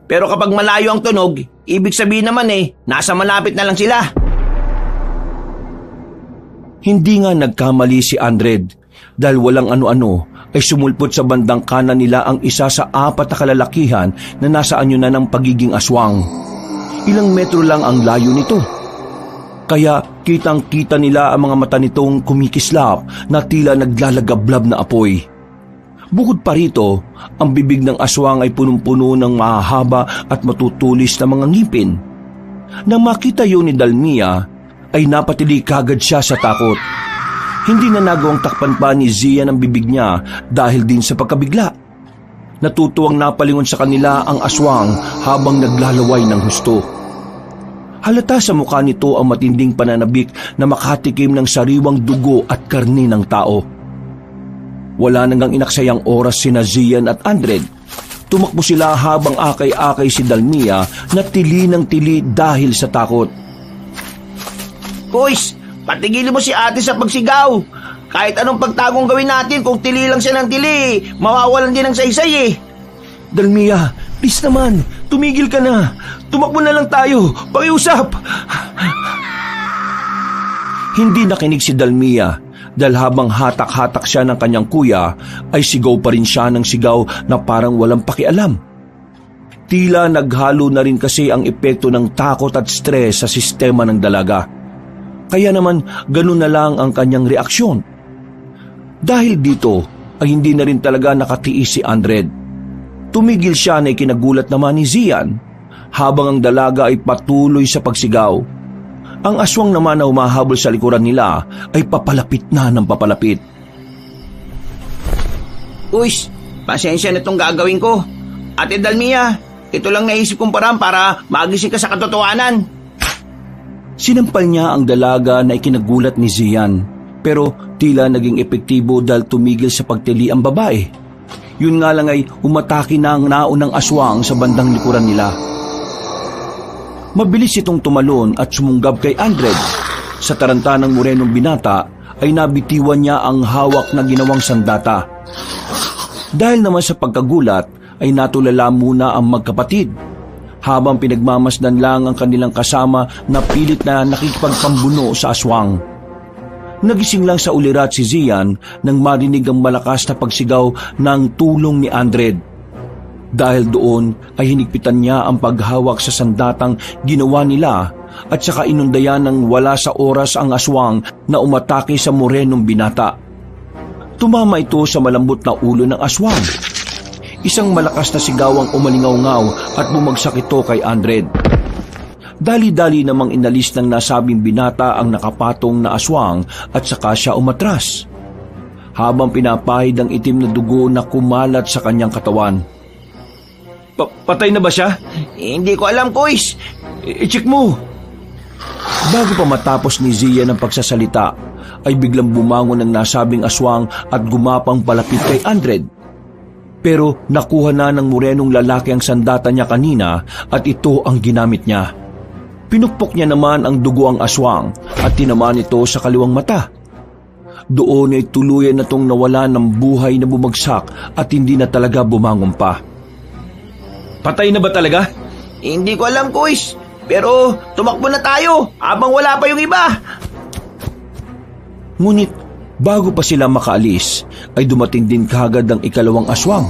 Pero kapag malayo ang tunog, ibig sabihin naman nasa malapit na lang sila. Hindi nga nagkamali si Andred dahil walang ano-ano ay sumulpot sa bandang kanan nila ang isa sa apat na kalalakihan na nasa anyo na ng pagiging aswang. Ilang metro lang ang layo nito. Kaya kitang-kita nila ang mga mata nitong kumikislap na tila naglalagablab na apoy. Bukod pa rito, ang bibig ng aswang ay punong-puno ng mahahaba at matutulis na mga ngipin. Nang makita yun ni Dalmia, ay napatili kagad siya sa takot. Hindi na nagawang takpan pa ni Zia ng bibig niya dahil din sa pagkabigla. Natutuwang napalingon sa kanila ang aswang habang naglalaway ng husto. Halata sa mukha nito ang matinding pananabik na makatikim ng sariwang dugo at karni ng tao. Wala nang inaksayang oras sina Zian at Andred. Tumakbo sila habang akay-akay si Dalmia na tili ng tili dahil sa takot. Kuys, patigilin mo si ate sa pagsigaw. Kahit anong pagtagong gawin natin, kung tili lang siya ng tili, mawawalan din ng saysay Dalmia, please naman, tumigil ka na. Tumakbo na lang tayo, pakiusap. Hindi nakinig si Dalmia. Dahil habang hatak-hatak siya ng kanyang kuya, ay sigaw pa rin siya ng sigaw na parang walang pakialam. Tila naghalo na rin kasi ang epekto ng takot at stress sa sistema ng dalaga. Kaya naman ganun na lang ang kanyang reaksyon. Dahil dito ay hindi na rin talaga nakatiis si Andred. Tumigil siya na ikinagulat naman ni Zian habang ang dalaga ay patuloy sa pagsigaw. Ang aswang naman na humahabol sa likuran nila ay papalapit na ng papalapit. Uys, pasensya na itong gagawin ko. Ate Dalmia, ito lang naisip kong parang para magising ka sa katotohanan. Sinampal niya ang dalaga na ikinagulat ni Zian, pero tila naging epektibo dahil tumigil sa pagtili ang babae. Yun nga lang ay umatake na ang naunang aswang sa bandang likuran nila. Mabilis itong tumalon at sumunggab kay Andred. Sa taranta ng morenong binata ay nabitiwan niya ang hawak na ginawang sandata. Dahil naman sa pagkagulat ay natulala muna ang magkapatid. Habang pinagmamasdan lang ang kanilang kasama na pilit na nakikipagpambuno sa aswang. Nagising lang sa ulirat si Zian nang marinig ang malakas na pagsigaw ng tulong ni Andred. Dahil doon ay hinigpitan niya ang paghawak sa sandatang ginawa nila at saka inundayan ng wala sa oras ang aswang na umatake sa morenong binata. Tumama ito sa malambot na ulo ng aswang. Isang malakas na sigawang umalingaw-ngaw at bumagsak ito kay Andred. Dali-dali namang inalis ng nasabing binata ang nakapatong na aswang at saka siya umatras. Habang pinapahid ang itim na dugo na kumalat sa kanyang katawan. Patay na ba siya? Hindi ko alam, Kuis. I-check mo. Bago pa matapos ni Zia ng pagsasalita, ay biglang bumangon ang nasabing aswang at gumapang palapit kay Andred. Pero nakuha na ng morenong lalaki ang sandata niya kanina at ito ang ginamit niya. Pinukpok niya naman ang dugo ang aswang at tinamaan ito sa kaliwang mata. Doon ay tuluyan na itong nawala ng buhay na bumagsak at hindi na talaga bumangon pa. Patay na ba talaga? Hindi ko alam, Kuis. Pero tumakbo na tayo habang wala pa yung iba. Ngunit bago pa sila makaalis ay dumating din kaagad ang ikalawang aswang.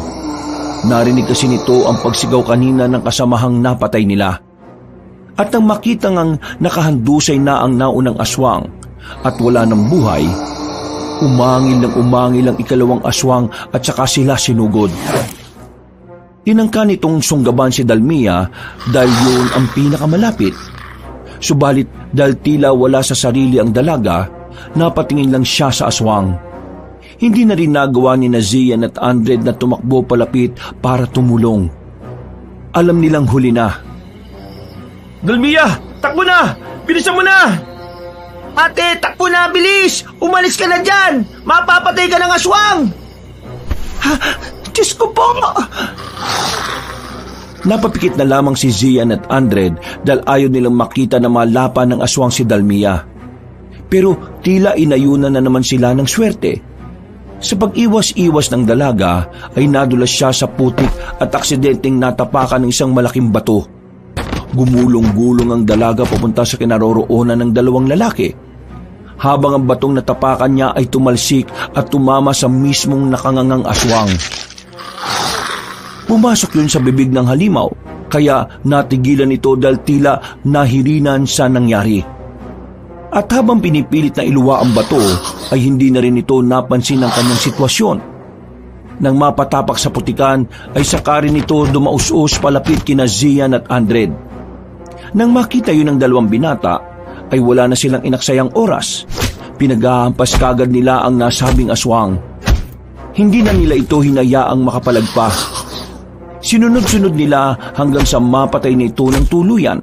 Narinig kasi nito ang pagsigaw kanina ng kasamahang napatay nila. At nang makita ngang nakahandusay na ang naunang aswang at wala ng buhay, umangil ang ikalawang aswang at saka sila sinugod. Tinangka nitong sunggaban si Dalmia dahil yun ang pinakamalapit. Subalit dahil tila wala sa sarili ang dalaga, napatingin lang siya sa aswang. Hindi na rin nagawa ni Zian at Andred na tumakbo palapit para tumulong. Alam nilang huli na. Dalmia, takbo na! Bilisan mo na! Ate, takbo na, bilis! Umalis ka na dyan! Mapapatay ka ng aswang! Ha? Diyos ko po! Napapikit na lamang si Zian at Andred dahil ayaw nilang makita na malapan ng aswang si Dalmia. Pero tila inayunan na naman sila ng swerte. Sa pag-iwas-iwas ng dalaga ay nadulas siya sa putik at aksidenteng natapakan ng isang malaking bato. Gumulong-gulong ang dalaga papunta sa kinaroroonan ng dalawang lalaki. Habang ang batong natapakan niya ay tumalsik at tumama sa mismong nakangangang aswang. Pumasok yun sa bibig ng halimaw, kaya natigilan ito dahil tila nahirinan sa nangyari. At habang pinipilit na iluwa ang bato, ay hindi na rin ito napansin ang kanyang sitwasyon. Nang mapatapak sa putikan, ay saka rin ito dumaus-us palapit kina Zian at Andred. Nang makita yun ng dalawang binata, ay wala na silang inaksayang oras. Pinaghahampas kagad nila ang nasabing aswang. Hindi na nila ito hinayaang makapalagpa. Sinunod-sunod nila hanggang sa mapatay na ito ng tuluyan.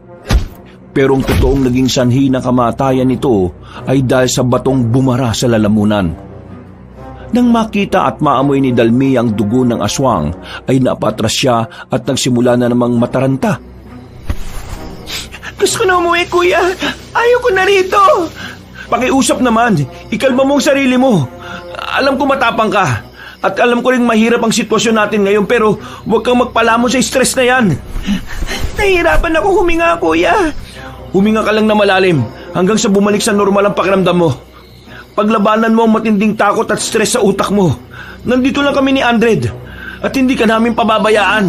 Pero ang totoong naging sanhi ng kamatayan nito ay dahil sa batong bumara sa lalamunan. Nang makita at maamoy ni Dalmi ang dugo ng aswang, ay napatras siya at nagsimula na namang mataranta. Gusto ko na umuwi, kuya. Ayaw ko na rito. Pakiusap naman. Ikalma mo ang sarili mo. Alam ko matapang ka. At alam ko rin mahirap ang sitwasyon natin ngayon, pero huwag kang magpalamon sa stress na yan. Nahihirapan ako huminga, kuya. Huminga ka lang na malalim hanggang sa bumalik sa normal ang pakiramdam mo. Paglabanan mo ang matinding takot at stress sa utak mo. Nandito lang kami ni Andred at hindi ka namin pababayaan.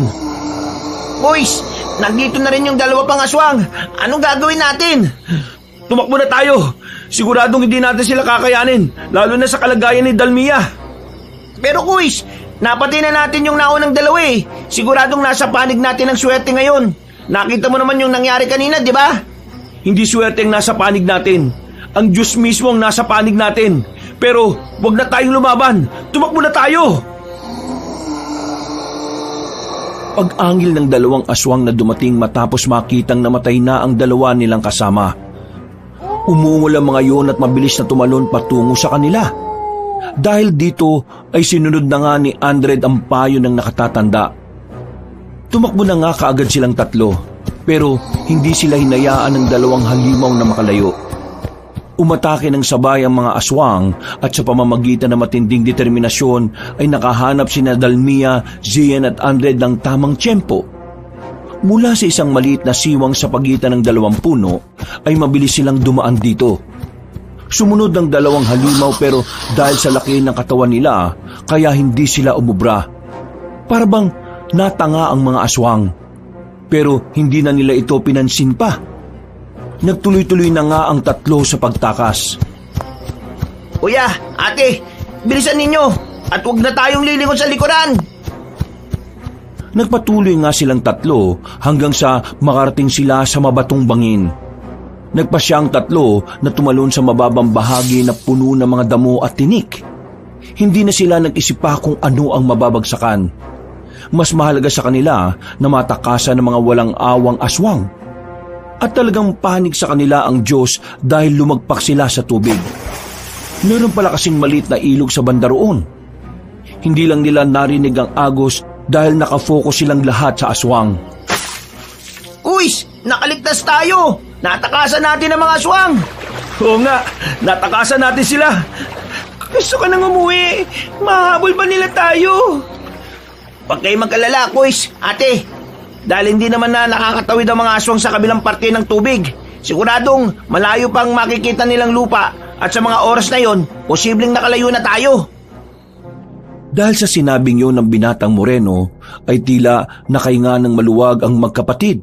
Boys, nandito na rin yung dalawa pang aswang. Anong gagawin natin? Tumakbo na tayo. Siguradong hindi natin sila kakayanin, lalo na sa kalagayan ni Dalmia. Pero Kuis, napatay na natin yung naunang dalawa eh. Siguradong nasa panig natin ang swerte ngayon. Nakita mo naman yung nangyari kanina, di ba? Hindi swerte ang nasa panig natin. Ang Diyos mismo ang nasa panig natin. Pero wag na tayong lumaban. Tumakbo na tayo. Pag-angil ng dalawang aswang na dumating matapos makitang namatay na ang dalawa nilang kasama. Umungol ang mga yun at mabilis na tumalon patungo sa kanila. Dahil dito ay sinunod na nga ni Andred ang payo ng nakatatanda. Tumakbo na nga kaagad silang tatlo, pero hindi sila hinayaan ng dalawang halimaw na makalayo. Umatake ng sabay ang mga aswang at sa pamamagitan ng matinding determinasyon ay nakahanap sina Dalmia, Zian at Andred ng tamang tiyempo. Mula sa isang maliit na siwang sa pagitan ng dalawang puno ay mabilis silang dumaan dito. Sumunod ng dalawang halimaw pero dahil sa laki ng katawan nila kaya hindi sila umubra. Para bang natanga ang mga aswang. Pero hindi na nila ito pinansin pa. Nagtuloy-tuloy na nga ang tatlo sa pagtakas. Kuya, ate, bilisan ninyo at huwag na tayong lilingon sa likuran. Nagpatuloy nga silang tatlo hanggang sa makarating sila sa mabatong bangin. Nagpasya ang tatlo na tumalon sa mababang bahagi na puno ng mga damo at tinik. Hindi na sila nag-isip pa kung ano ang mababagsakan. Mas mahalaga sa kanila na matakasan ng mga walang awang aswang. At talagang panig sa kanila ang Diyos dahil lumagpak sila sa tubig. Meron pala kasing maliit na ilog sa banda roon. Hindi lang nila narinig ang agos dahil nakafocus silang lahat sa aswang. Kuys, nakaligtas tayo! Natakasan natin ang mga aswang! Oo nga, natakasan natin sila. Gusto ka nang umuwi. Mahabol ba nila tayo? Huwag kayo mag-alala, Kuys, ate. Dahil hindi naman na nakakatawid ang mga aswang sa kabilang parte ng tubig. Siguradong malayo pang makikita nilang lupa at sa mga oras na yon, posibleng nakalayo na tayo. Dahil sa sinabing yun ng binatang Moreno, ay tila nakahinga ng maluwag ang magkapatid.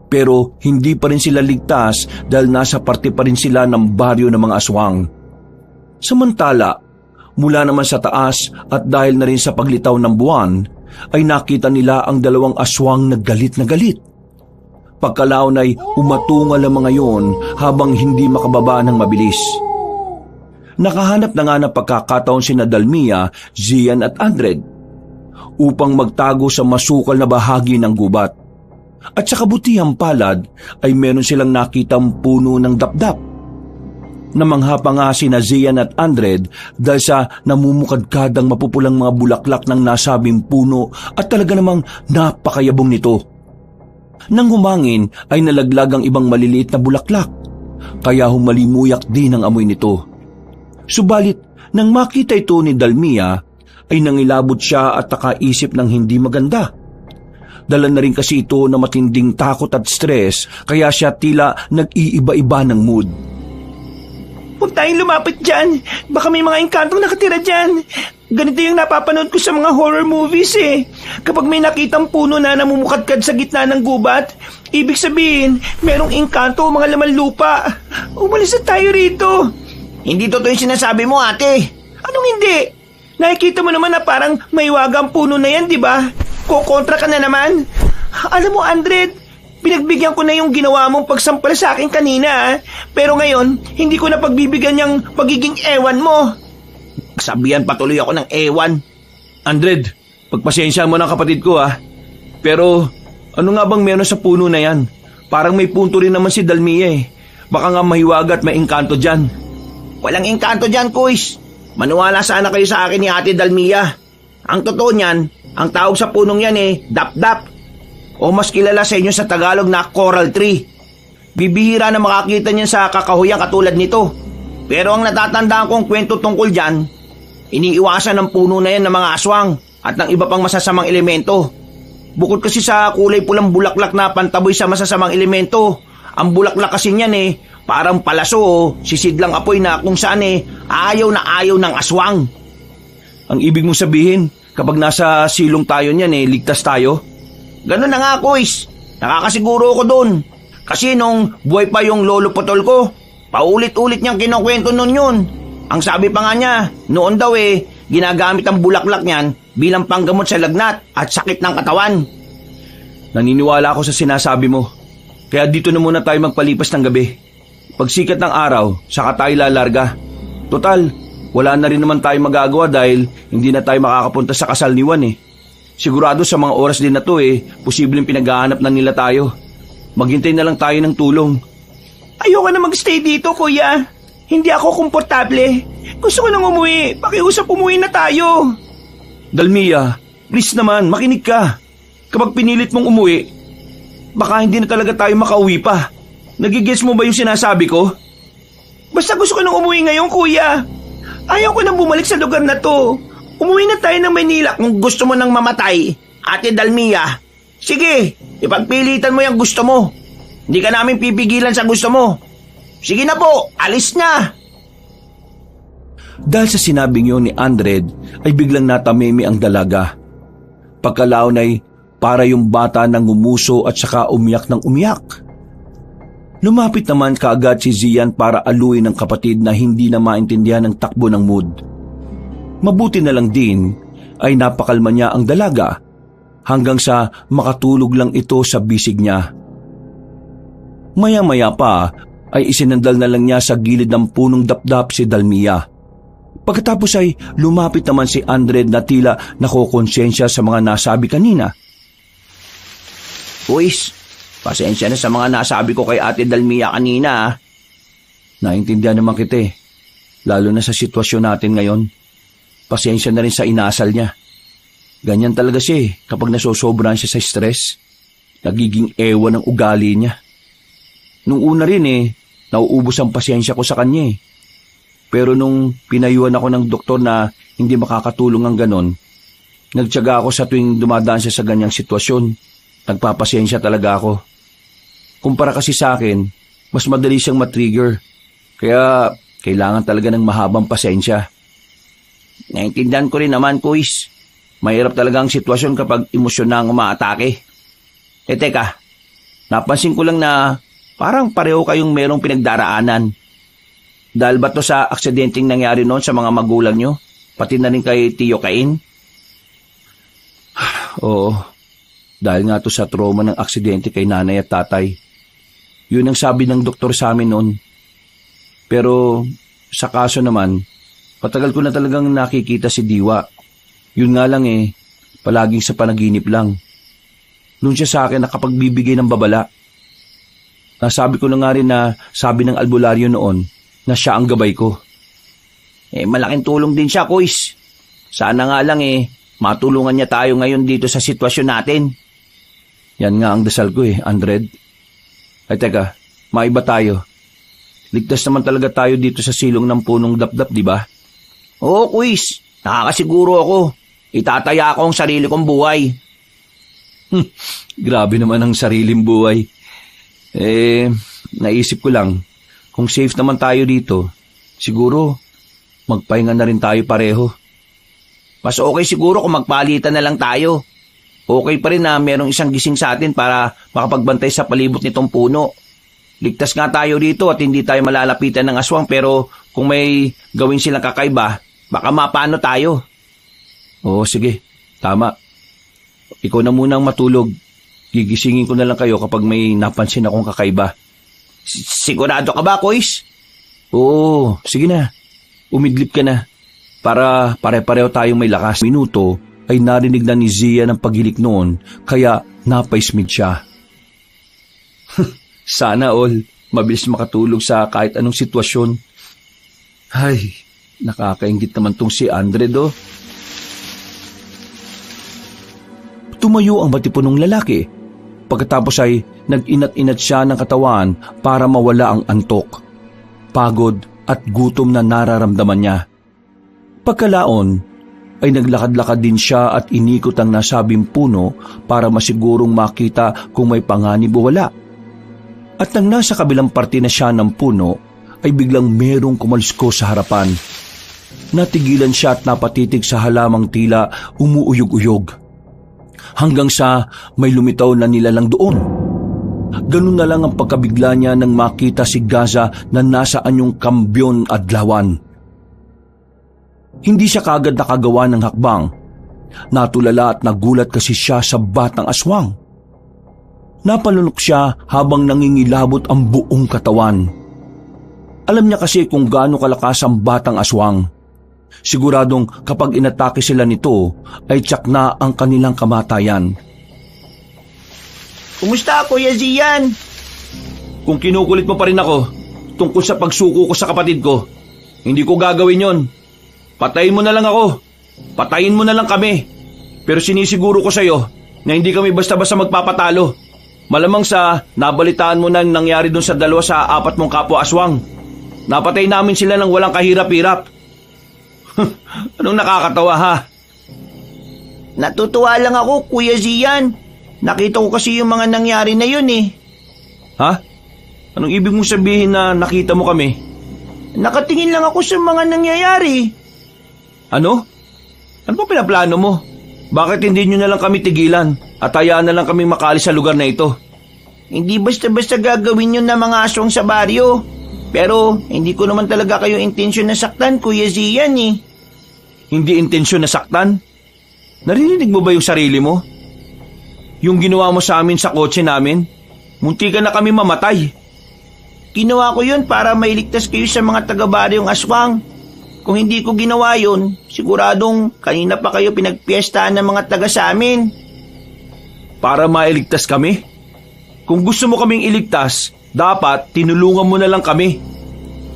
Pero hindi pa rin sila ligtas dahil nasa parte pa rin sila ng baryo ng mga aswang. Samantala, mula naman sa taas at dahil na rin sa paglitaw ng buwan, ay nakita nila ang dalawang aswang na galit na galit. Pagkalaon ay umatungal ang mga yon habang hindi makababa ng mabilis. Nakahanap na nga ng pagkakataon sina Dalmia, Zian at Andred upang magtago sa masukal na bahagi ng gubat. At sa kabutihang palad ay meron silang nakitang puno ng dapdap. Namangha pa nga sina Zian at Andred dahil sa namumukadkadang mapupulang mga bulaklak ng nasabing puno at talaga namang napakayabong nito. Nang humangin ay nalaglag ang ibang maliliit na bulaklak, kaya humalimuyak din ang amoy nito. Subalit, nang makita ito ni Dalmia, ay nangilabot siya at nakaisip ng hindi maganda. Dala na rin kasi ito na matinding takot at stress, kaya siya tila nag-iiba-iba ng mood. Huwag tayong lumapit dyan. Baka may mga engkantong nakatira dyan. Ganito yung napapanood ko sa mga horror movies eh. Kapag may nakitang puno na namumukadkad sa gitna ng gubat, ibig sabihin, merong engkanto o mga laman lupa. Umalis na tayo rito. Hindi totoo yung sinasabi mo, ate. Anong hindi? Nakikita mo naman na parang may wagang puno na yan, di ba? Kukontra ka na naman. Alam mo, Andred, pinagbigyan ko na yung ginawa mong pagsampal sa akin kanina. Pero ngayon, hindi ko na pagbibigyan yung pagiging ewan mo. Sabihan patuloy ako ng ewan. Andred, pagpasensya mo ng kapatid ko Pero ano nga bang meron sa puno na yan? Parang may punto rin naman si Dalmia eh. Baka nga mahiwaga at may engkanto dyan. Walang engkanto dyan, Kuys. Maniwala sana kayo sa akin ni Ate Dalmia. Ang totoo niyan, ang tawag sa punong yan dap-dap. O mas kilala sa inyo sa Tagalog na coral tree. Bibihira na makakita niyan sa kakahuyang katulad nito. Pero ang natatandaan kong kwento tungkol dyan, iniiwasan ng puno na yan ng mga aswang at ng iba pang masasamang elemento. Bukod kasi sa kulay pulang bulaklak na pantaboy sa masasamang elemento, ang bulaklak kasi niyan parang palaso o sisidlang apoy na kung saan ayaw na ayaw ng aswang. Ang ibig mong sabihin, kapag nasa silong tayo niyan ligtas tayo? Ganun na nga, Kuys. Nakakasiguro ko dun. Kasi nung buhay pa yung lolo putol ko, paulit-ulit niyang kinukwento nun yun. Ang sabi pa nga niya, noon daw ginagamit ang bulaklak niyan bilang panggamot sa lagnat at sakit ng katawan. Naniniwala ako sa sinasabi mo. Kaya dito na muna tayo magpalipas ng gabi. Pagsikat ng araw, saka tayo lalarga. Total, wala na rin naman tayo magagawa dahil hindi na tayo makakapunta sa kasal ni Juan Sigurado sa mga oras din na to posibleng pinaghahanap na nila tayo. Maghintay na lang tayo ng tulong. Ayoko na magstay dito, kuya. Hindi ako komportable. Gusto ko nang umuwi. Pakiusap, umuwi na tayo. Dalmia, please naman, makinig ka. Kapag pinilit mong umuwi, baka hindi na talaga tayo makauwi pa. Nagigets mo ba yung sinasabi ko? Basta gusto ko nang umuwi ngayon, kuya. Ayaw ko nang bumalik sa lugar na to. Umuwi na tayo ng Maynila kung gusto mo nang mamatay, Ate Dalmia. Sige, ipagpilitan mo yung gusto mo. Hindi ka namin pipigilan sa gusto mo. Sige na po, alis na. Dahil sa sinabing yun ni Andred, ay biglang natamimi ang dalaga. Pagkalaon ay para yung bata nang ngumuso at saka umiyak ng umiyak. Lumapit naman kaagad si Zian para aluin ng kapatid na hindi na maintindihan ang takbo ng mood. Mabuti na lang din ay napakalma niya ang dalaga hanggang sa makatulog lang ito sa bisig niya. Maya-maya pa ay isinandal na lang niya sa gilid ng punong dapdap si Dalmia. Pagkatapos ay lumapit naman si Andred na tila nakokonsensya sa mga nasabi kanina. Kuis, pasensya na sa mga nasabi ko kay Ate Dalmia kanina. Naintindihan naman kita eh, lalo na sa sitwasyon natin ngayon. Pasensya na rin sa inasal niya. Ganyan talaga siya kapag nasosobrahan siya sa stress. Nagiging ewan ang ugali niya. Nung una rin nauubos ang pasensya ko sa kanya Pero nung pinayuhan ako ng doktor na hindi makakatulong ang ganon, nagtiyaga ako sa tuwing dumadaan siya sa ganyang sitwasyon. Nagpapasensya talaga ako. Kumpara kasi sa akin, mas madali siyang matrigger. Kaya kailangan talaga ng mahabang pasensya. Naintindihan ko rin naman, Kuis. Mahirap talaga ang sitwasyon kapag emosyon na ang umaatake. Teka, napansin ko lang na parang pareho kayong merong pinagdaraanan. Dahil ba to sa aksidenteng nangyari noon sa mga magulang nyo? Pati na rin kay Tio Cain? Oo, dahil nga to sa trauma ng aksidente kay nanay at tatay. Yun ang sabi ng doktor sa amin noon. Pero sa kaso naman, patagal ko na talagang nakikita si Diwa. Yun nga lang palaging sa panaginip lang. Noon siya sa akin nakapagbibigay ng babala. Nasabi ko na nga rin na sabi ng albularyo noon na siya ang gabay ko. Malaking tulong din siya, Kuis. Sana nga lang matulungan niya tayo ngayon dito sa sitwasyon natin. Yan nga ang dasal ko Andred. Ay teka, maiba tayo. Ligtas naman talaga tayo dito sa silong ng punong dapdap, di ba? Oo, Kuis. Nakakasiguro ako. Itataya ako ang sarili kong buhay. Grabe naman ang sariling buhay. Naisip ko lang, kung safe naman tayo dito, siguro magpahinga na rin tayo pareho. Mas okay siguro kung magpalitan na lang tayo. Okay pa rin na merong isang gising sa atin para makapagbantay sa palibot nitong puno. Ligtas nga tayo dito at hindi tayo malalapitan ng aswang, pero kung may gawin silang kakaiba, baka mapano tayo. Oo, sige. Tama. Ikaw na munang matulog. Gigisingin ko na lang kayo kapag may napansin akong kakaiba. Sigurado ka ba, Kuis? Oo, sige na. Umidlip ka na. Para pare-pareho tayong may lakas. Minuto ay narinig na ni Zia ng paghilik noon, kaya napaismid siya. Sana all, mabilis makatulog sa kahit anong sitwasyon. Ay, nakakaingit naman tong si Andred Tumayo ang batipunong lalaki. Pagkatapos ay nag-inat-inat siya ng katawan para mawala ang antok, pagod at gutom na nararamdaman niya. Pagkalaon ay naglakad-lakad din siya at inikot ang nasabing puno para masigurong makita kung may panganib o wala. At nang nasa kabilang parte na siya ng puno ay biglang merong kumalsko sa harapan. Natigilan siya at napatitig sa halamang tila umuuyog-uyog. Hanggang sa may lumitaw na nilalang doon. Ganun na lang ang pagkabigla niya nang makita si Gaza na nasa anyong kambyon adlawan. Hindi siya kaagad nakagawa ng hakbang. Natulala at nagulat kasi siya sa batang aswang. Napalunok siya habang nangingilabot ang buong katawan. Alam niya kasi kung gaano kalakas ang batang aswang. Siguradong kapag inatake sila nito ay tiyak na ang kanilang kamatayan. Kumusta, Kuya Zian? Kung kinukulit mo pa rin ako tungkol sa pagsuko ko sa kapatid ko, Hindi ko gagawin yon. Patayin mo na lang ako. Patayin mo na lang kami. Pero sinisiguro ko sa'yo na hindi kami basta-basta magpapatalo. Malamang sa nabalitaan mo na nangyari dun sa 2 sa 4 mong kapwa aswang. Napatay namin sila ng walang kahirap-hirap. Anong nakakatawa ha? Natutuwa lang ako, Kuya Zian. Nakita ko kasi yung mga nangyari na yun eh. Ha? Anong ibig mong sabihin na nakita mo kami? Nakatingin lang ako sa mga nangyayari. Ano? Ano pa pinaplano mo? Bakit hindi nyo na lang kami tigilan at hayaan na lang kami makaalis sa lugar na ito? Hindi basta-basta gagawin yun na mga aswang sa baryo. Pero hindi ko naman talaga kayo intensyon na saktan, Kuya Zian eh. Hindi intensyon na saktan? Narinig mo ba yung sarili mo? Yung ginawa mo sa amin sa kotse namin? Munti ka na kami mamatay. Ginawa ko yun para mailigtas kayo sa mga taga-baryong aswang. Kung hindi ko ginawa yun, siguradong kanina pa kayo pinagpiestahan ng mga taga sa amin. Para mailigtas kami? Kung gusto mo kaming iligtas, dapat tinulungan mo na lang kami.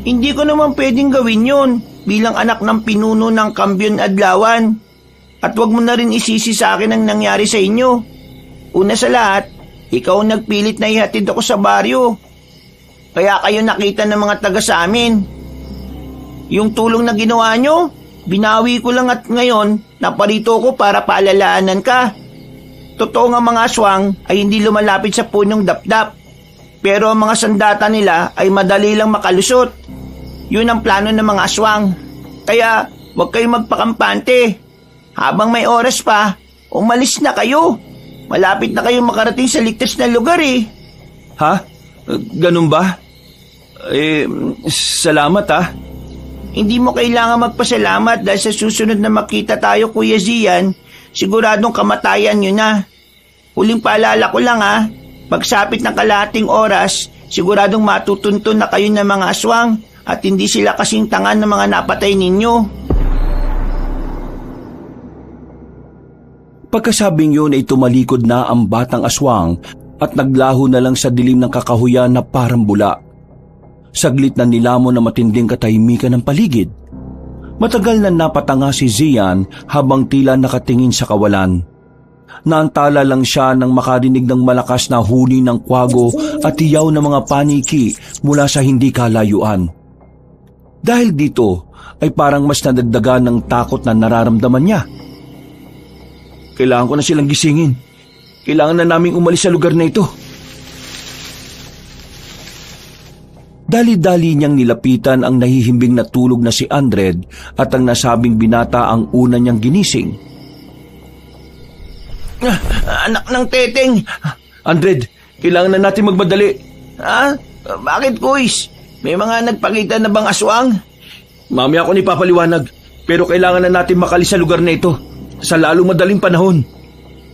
Hindi ko naman pwedeng gawin yun bilang anak ng pinuno ng Kambyong Adlawan. At wag mo na rin isisi sa akin ang nangyari sa inyo. Una sa lahat, ikaw ang nagpilit na ihatid ako sa baryo. Kaya kayo nakita ng mga taga sa amin. Yung tulong na ginawa nyo, binawi ko lang at ngayon naparito ko para paalalaanan ka. Totoo nga mga aswang ay hindi lumalapit sa punong dapdap. Pero ang mga sandata nila ay madali lang makalusot. Yun ang plano ng mga aswang. Kaya huwag kayong magpakampante. Habang may oras pa, umalis na kayo. Malapit na kayong makarating sa ligtas na lugar eh. Ha? Ganun ba? Salamat ha. Hindi mo kailangan magpasalamat dahil sa susunod na makita tayo, Kuya Zian, siguradong kamatayan nyo na. Huling paalala ko lang ha, pagsapit ng kalahating oras, siguradong matutuntun na kayo ng mga aswang at hindi sila kasing tangan ng mga napatay ninyo. Pagkasabing yun ay tumalikod na ang batang aswang at naglaho na lang sa dilim ng kakahuyan na parang bula. Saglit na nilamon na matinding katahimikan ng paligid. Matagal na napatanga si Zian habang tila nakatingin sa kawalan. Naantala lang siya nang makarinig ng malakas na huni ng kwago at tiyaw ng mga paniki mula sa hindi kalayuan. Dahil dito ay parang mas nadagdagan ng takot na nararamdaman niya. Kailangan ko na silang gisingin. Kailangan na naming umalis sa lugar na ito. Dali-dali niyang nilapitan ang nahihimbing na tulog na si Andred at ang nasabing binata ang una niyang ginising. Anak ng teteng! Andred, kailangan na natin magmadali. Ha? Bakit, Kuys? May mga nagpakita na bang aswang? Mamaya ako ni papaliwanag, pero kailangan na natin makalis sa lugar na ito sa lalong madaling panahon.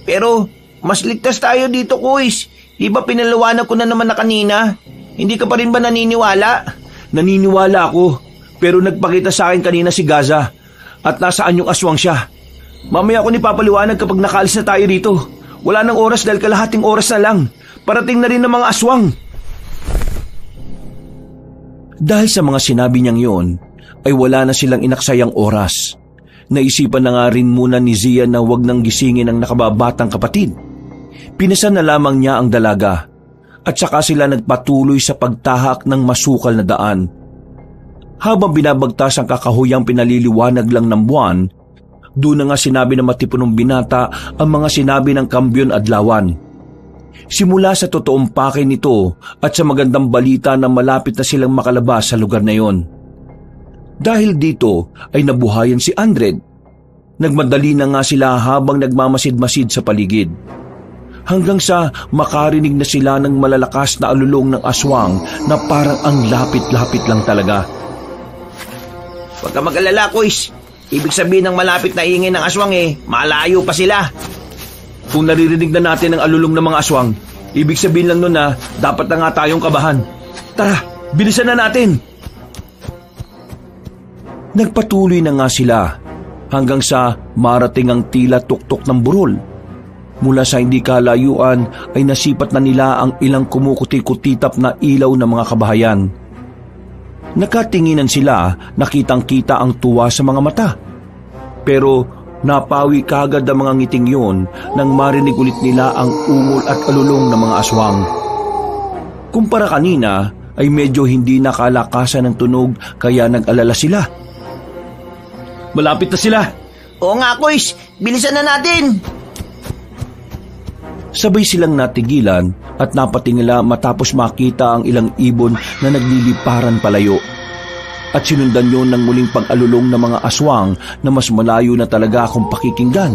Pero mas ligtas tayo dito, Kuys. Di ba pinaliwanag ko na naman na kanina? Hindi ka pa rin ba naniniwala? Naniniwala ako, pero nagpakita sa akin kanina si Gaza at nasaan yung aswang siya. Mamaya ako ni papaliwanag kapag nakaalis na tayo rito. Wala nang oras dahil kalahating oras na lang. Parating na rin ng mga aswang. Dahil sa mga sinabi niyang yon, ay wala na silang inaksayang oras. Naisipan na nga rin muna ni Zia na wag nang gisingin ang nakababatang kapatid. Pinasan na lamang niya ang dalaga at saka sila nagpatuloy sa pagtahak ng masukal na daan. Habang binabagtas ang kakahuyang pinaliliwanag lang ng buwan, doon na nga sinabi ng matipunong binata ang mga sinabi ng Kambyong Adlawan. Simula sa totoong pakay nito at sa magandang balita na malapit na silang makalabas sa lugar na yon. Dahil dito ay nabuhayan si Andred. Nagmadali na nga sila habang nagmamasid-masid sa paligid. Hanggang sa makarinig na sila ng malalakas na alulong ng aswang na parang ang lapit-lapit lang talaga. Huwag ka mag-alala, Kuys. Ibig sabihin ng malapit na ingay ng aswang malayo pa sila. Kung naririnig na natin ang alulong ng mga aswang, ibig sabihin lang nun na dapat na nga tayong kabahan. Tara, bilisan na natin! Nagpatuloy na nga sila hanggang sa marating ang tila tuktok ng burol. Mula sa hindi kalayuan ay nasipat na nila ang ilang kumukuti-kutitap na ilaw ng mga kabahayan. Nakatinginan sila, nakitang-kita ang tuwa sa mga mata. Pero napawi kagad ang mga ngiting yun nang marinig ulit nila ang ungol at alulong ng mga aswang. Kumpara kanina ay medyo hindi nakalakasan ng tunog kaya nag-alala sila. Malapit na sila! Oo nga, Kuys. Bilisan na natin! Sabay silang natigilan at napatingala matapos makita ang ilang ibon na nagliliparan palayo. At sinundan yun ng muling pag-alulong ng mga aswang na mas malayo na talaga akong pakikinggan.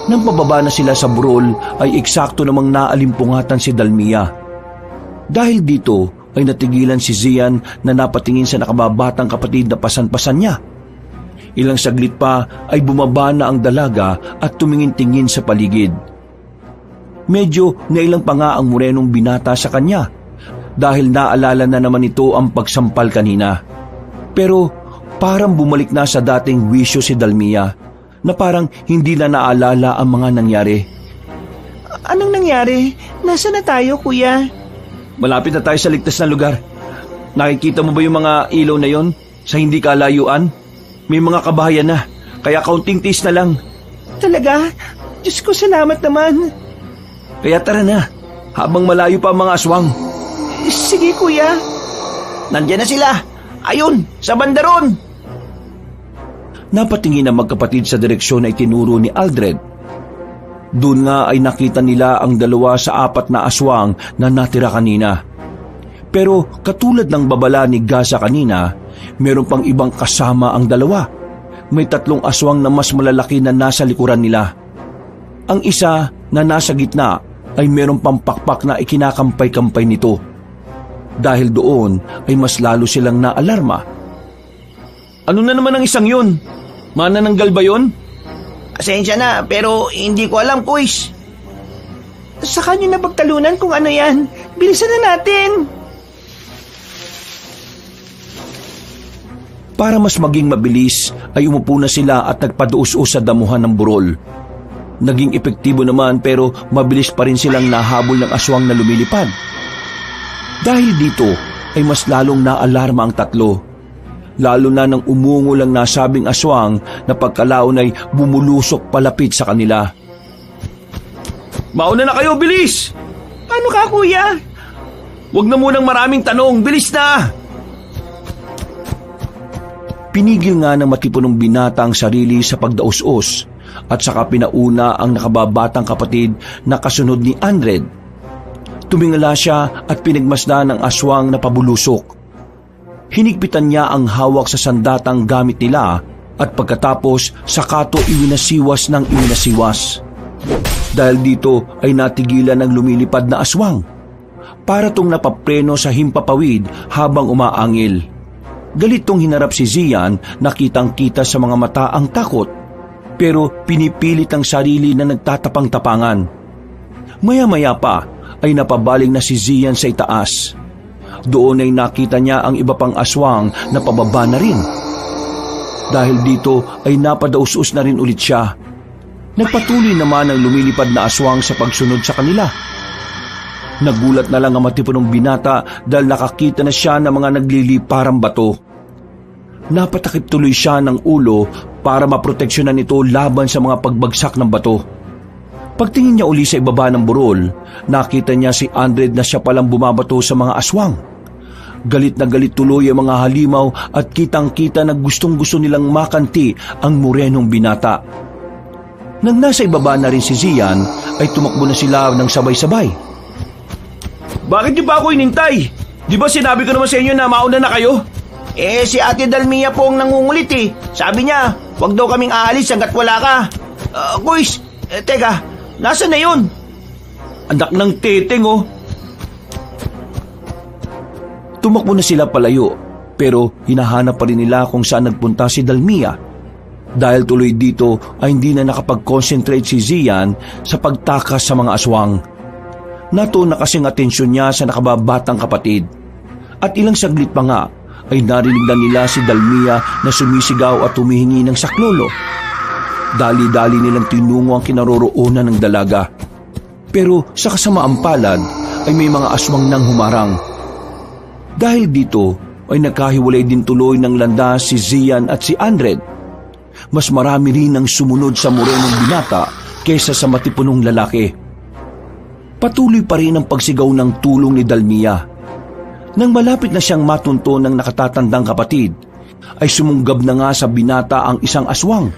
Nang pababa na sila sa burol ay eksakto namang naalimpungatan si Dalmia. Dahil dito ay natigilan si Zian na napatingin sa nakababatang kapatid na pasan-pasan niya. Ilang saglit pa ay bumaba na ang dalaga at tumingin-tingin sa paligid. Medyo nailang pa nga ang morenong binata sa kanya dahil naalala na naman ito ang pagsampal kanina. Pero parang bumalik na sa dating wisyo si Dalmia na parang hindi na naalala ang mga nangyari. Anong nangyari? Nasaan na tayo, kuya? Malapit na tayo sa ligtas na lugar. Nakikita mo ba yung mga ilaw na yon sa hindi kalayuan? May mga kabahayan na, kaya kaunting tiis na lang. Talaga? Diyos ko, salamat naman. Kaya tara na, habang malayo pa ang mga aswang. Sige, kuya. Nandiyan na sila. Ayun, sa bandaron. Napatingin ang magkapatid sa direksyon na itinuro ni Aldred. Doon nga ay nakita nila ang 2 sa 4 na aswang na natira kanina. Pero katulad ng babala ni Gaza kanina, meron pang ibang kasama ang 2. May 3 aswang na mas malalaki na nasa likuran nila. Ang isa na nasa gitna ay meron pang pakpak na ikinakampay-kampay nito. Dahil doon ay mas lalo silang naalarma. Ano na naman ang isang yun? Manananggal ba yun? Pasensya na, pero hindi ko alam, Kuys. Saka nyo na pagtalunan kung ano yan. Bilisan na natin. Para mas maging mabilis ay umupo na sila at nagpaduus-us sa damuhan ng burol. Naging epektibo naman pero mabilis pa rin silang nahabol ng aswang na lumilipad. Dahil dito ay mas lalong naalarma ang 3. Lalo na nang umungol ang nasabing aswang na pagkalaon ay bumulusok palapit sa kanila. Mauna na kayo, bilis! Paano ka, kuya? Huwag na munang maraming tanong, bilis na! Pinigil nga ng matipunong binata ang sarili sa pagdaus-us at saka pinauna ang nakababatang kapatid na kasunod ni Andred. Tumingala siya at pinagmasdan ng aswang na pabulusok. Hinigpitan niya ang hawak sa sandatang gamit nila at pagkatapos sakato iwinasiwas ng iwinasiwas. Dahil dito ay natigilan ang lumilipad na aswang. Para tong napapreno sa himpapawid habang umaangil. Galit tong hinarap si Zian, nakitang-kita sa mga mata ang takot, pero pinipilit ang sarili na nagtatapang-tapangan. Maya-maya pa ay napabaling na si Zian sa itaas. Doon ay nakita niya ang iba pang aswang na pababa na rin. Dahil dito ay napadaus-us na rin ulit siya. Nagpatuloy naman ang lumilipad na aswang sa pagsunod sa kanila. Nagulat na lang ang matipunong binata dahil nakakita na siya ng mga nagliliparang bato. Napatakip tuloy siya ng ulo para maproteksyonan ito laban sa mga pagbagsak ng bato. Pagtingin niya uli sa ibaba ng burol, nakita niya si Andred na siya palang bumabato sa mga aswang. Galit na galit tuloy ang mga halimaw at kitang-kita na gustong-gusto nilang makanti ang morenong binata. Nang nasa ibaba na rin si Zian, ay tumakbo na sila ng sabay-sabay. Bakit niyo pa ako inintay? Di ba sinabi ko naman sa inyo na mauna na kayo? Si Ate Dalmia po ang nangungulit eh. Sabi niya, wag daw kaming aalis hanggat wala ka. Kuys, teka, nasaan na yun? Anak ng teteng oh. Tumakbo na sila palayo, pero hinahanap pa rin nila kung saan nagpunta si Dalmia. Dahil tuloy dito ay hindi na nakapag-concentrate si Zian sa pagtakas sa mga aswang. Natuon na kasing atensyon niya sa nakababatang kapatid. At ilang saglit pa nga ay narinig na nila si Dalmia na sumisigaw at humihingi ng saklolo. Dali-dali nilang tinungo ang kinaroroonan ng dalaga. Pero sa kasamaang palad ay may mga aswang nang humarang. Dahil dito ay nagkahiwalay din tuloy ng landas si Zian at si Andred. Mas marami rin ang sumunod sa morenong binata kaysa sa matipunong lalaki. Patuloy pa rin ang pagsigaw ng tulong ni Dalmia. Nang malapit na siyang matunto ng nakatatandang kapatid, ay sumunggab na nga sa binata ang isang aswang.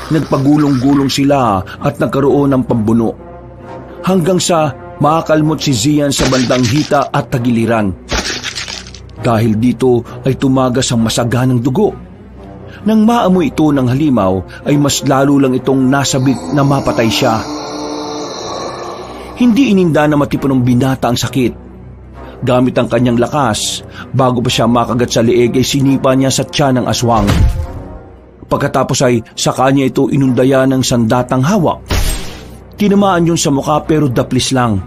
Nagpagulong-gulong sila at nagkaroon ng pambuno. Hanggang sa makakalmot si Zian sa bandang hita at tagiliran. Dahil dito ay tumagas ang masaganang dugo. Nang maamoy ito ng halimaw ay mas lalo lang itong nasabik na mapatay siya. Hindi ininda na matipunong binata ang sakit. Gamit ang kanyang lakas, bago pa siya makagat sa leeg ay sinipa niya sa tiyan ng aswang. Pagkatapos ay sa kanya ito inundaya ng sandatang hawak. Tinamaan yun sa mukha pero daplis lang.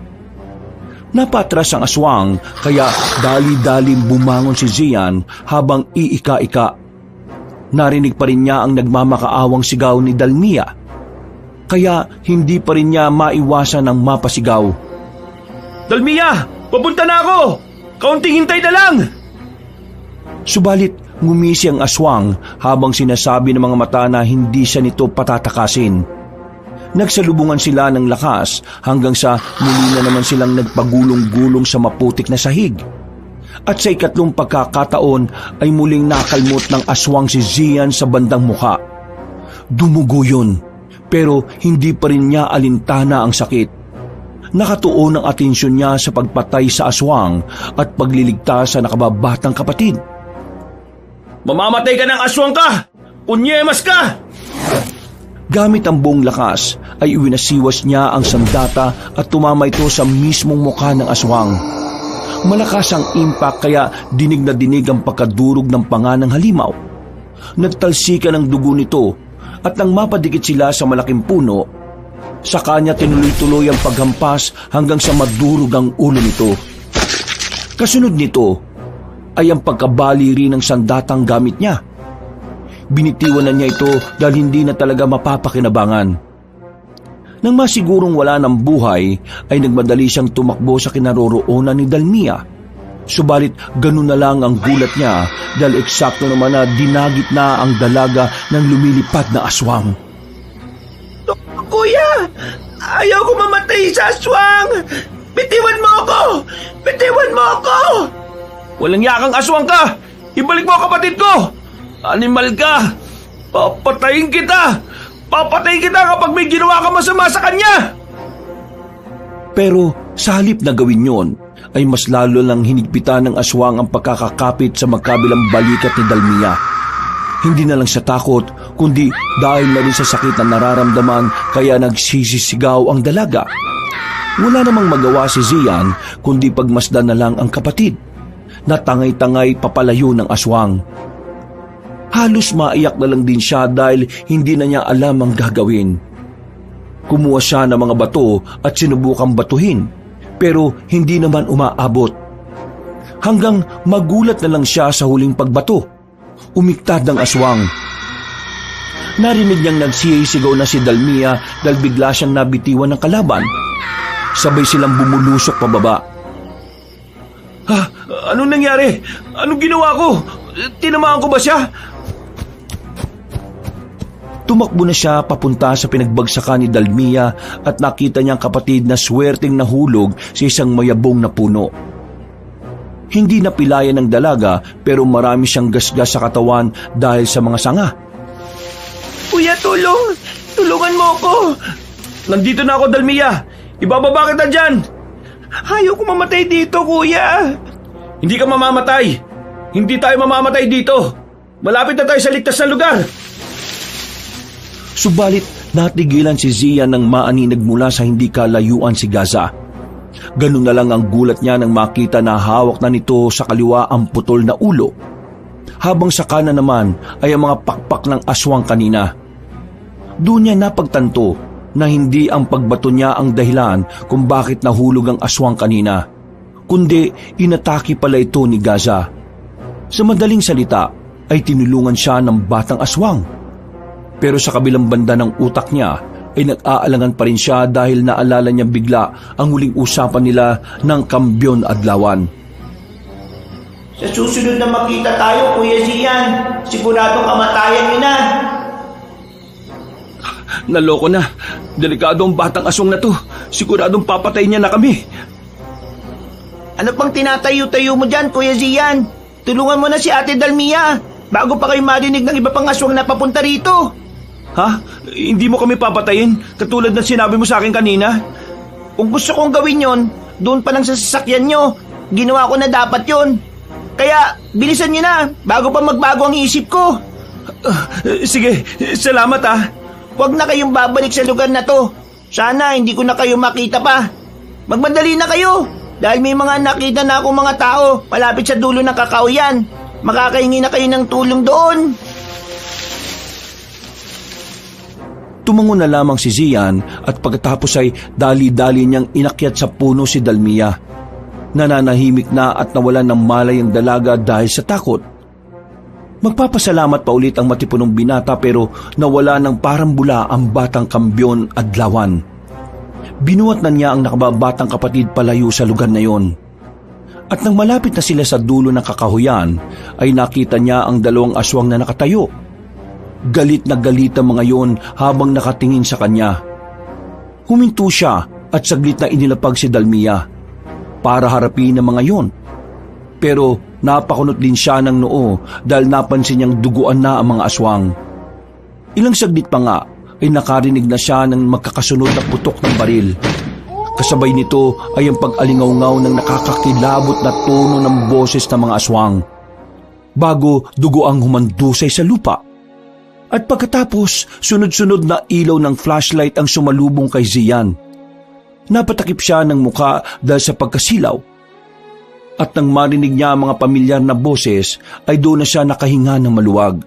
Napatras ang aswang kaya dali-daling bumangon si Zian habang iika-ika. Narinig pa rin niya ang nagmamakaawang sigaw ni Dalmia. Kaya hindi pa rin niya maiwasan ang mapasigaw. Dalmia! Papunta na ako! Kaunting hintay na lang! Subalit ngumisi ang aswang habang sinasabi ng mga mata na hindi siya nito patatakasin. Nagsalubungan sila ng lakas hanggang sa muli na naman silang nagpagulong-gulong sa maputik na sahig. At sa ikatlong pagkakataon ay muling nakalmot ng aswang si Zian sa bandang muka. Dumugo yun, pero hindi pa rin niya alintana ang sakit. Nakatuon ang atensyon niya sa pagpatay sa aswang at pagliligtas sa nakababatang kapatid. Mamamatay ka ng aswang ka! Punyemas ka! Gamit ang buong lakas ay iwinasiwas niya ang sandata at tumama ito sa mismong mukha ng aswang. Malakas ang impact kaya dinig na dinig ang pagkadurog ng panga ng halimaw. Nagtalsikan ang dugo nito at nang mapadikit sila sa malaking puno, sa kanya tinuloy-tuloy ang paghampas hanggang sa madurog ang ulo nito. Kasunod nito ay ang pagkabali rin ng sandatang gamit niya. Binitiwan na niya ito dahil hindi na talaga mapapakinabangan. Nang masigurong wala ng buhay, ay nagmadali siyang tumakbo sa kinaroroonan ni Dalmia. Subalit ganun na lang ang gulat niya dahil eksakto naman na dinagit na ang dalaga ng lumilipad na aswang. Kuya! Ayaw ko mamatay sa aswang! Bitiwan mo ako! Bitiwan mo ako! Walang yakang aswang ka! Ibalik mo kapatid ko! Animal ka! Papatayin kita! Papatayin kita kapag may ginawa ka masama sa kanya! Pero sa halip na gawin yon, ay mas lalo lang hinigpitan ng aswang ang pagkakakapit sa magkabilang balikat ni Dalmia. Hindi na lang sa takot, kundi dahil na rin sa sakit na nararamdaman kaya nagsisisigaw ang dalaga. Wala namang magawa si Zian kundi pagmasdan na lang ang kapatid na tangay-tangay papalayo ng aswang. Halos maiyak na lang din siya dahil hindi na niya alam ang gagawin. Kumuha siya ng mga bato at sinubukang batuhin pero hindi naman umaabot. Hanggang magulat na lang siya sa huling pagbato. Umiktad ng aswang. Narinig niyang nagsisigaw na si Dalmia dahil bigla siyang nabitiwan ng kalaban. Sabay silang bumulusok pababa. Anong nangyari? Anong ginawa ko? Tinamaan ko ba siya? Tumakbo na siya papunta sa pinagbagsakan ni Dalmia at nakita niyang kapatid na swerteng nahulog sa isang mayabong na puno. Hindi napilayan ng dalaga pero marami siyang gasgas sa katawan dahil sa mga sanga. Kuya, tulong! Tulungan mo ako! Nandito na ako, Dalmia! Ibababa kita dyan! Ayaw ko mamatay dito, kuya! Hindi ka mamamatay! Hindi tayo mamamatay dito! Malapit na tayo sa ligtas na lugar! Subalit natigilan si Zia nang maaninag mula sa hindi kalayuan si Gaza. Ganun na lang ang gulat niya nang makita na hawak na nito sa kaliwa ang putol na ulo, habang sa kanan naman ay ang mga pakpak ng aswang kanina. Doon niya napagtanto na hindi ang pagbato niya ang dahilan kung bakit nahulog ang aswang kanina, kundi inatake pala ito ni Gaza. Sa madaling salita ay tinulungan siya ng batang aswang. Pero sa kabilang banda ng utak niya ay nag-aalangan pa rin siya dahil naalala niya bigla ang huling usapan nila ng Kambyon Adlawan. Sa susunod na makita tayo, Kuya Zian, siguradong kamatayan niyo na. Naloko na. Delikado ang batang aswang na to. Siguradong papatay niya na kami. Ano pang tinatayo-tayo mo dyan, Kuya Zian? Tulungan mo na si Ate Dalmia bago pa kayo marinig ng iba pang aswang na papunta rito. Ha? Hindi mo kami papatayin katulad ng sinabi mo sa akin kanina? Kung gusto kong gawin yon, doon pa lang sa sasakyan nyo. Ginawa ko na dapat yon. Kaya bilisan nyo na bago pa magbago ang isip ko. Sige, salamat ah. Huwag na kayong babalik sa lugar na to. Sana hindi ko na kayo makita pa. Magmadali na kayo. Dahil may mga nakita na akong mga tao malapit sa dulo ng kakahuyan. Makakahingi na kayo ng tulong doon. Tumango na lamang si Zian at pagkatapos ay dali-dali niyang inakyat sa puno si Dalmia. Nananahimik na at nawalan ng malay ang dalaga dahil sa takot. Magpapasalamat pa ulit ang matipunong binata pero nawala ng parang bula ang batang kambyon adlawan. Binuhat na niya ang nakababatang kapatid palayo sa lugar na yon. At nang malapit na sila sa dulo ng kakahuyan, ay nakita niya ang dalawang aswang na nakatayo. Galit na galit ang mga yon habang nakatingin sa kanya. Huminto siya at saglit na inilapag si Dalmia para harapin ang mga yon. Pero napakunot din siya ng noo dahil napansin niyang duguan na ang mga aswang. Ilang saglit pa nga ay nakarinig na siya ng magkakasunod na putok ng baril. Kasabay nito ay ang pag-alingaw-ngaw ng nakakakilabot na tono ng boses ng mga aswang. Bago dugo ang humandusay sa lupa. At pagkatapos, sunod-sunod na ilaw ng flashlight ang sumalubong kay Zian. Napatakip siya ng muka dahil sa pagkasilaw. At nang marinig niya ang mga pamilyar na boses, ay doon na siya nakahinga ng maluwag.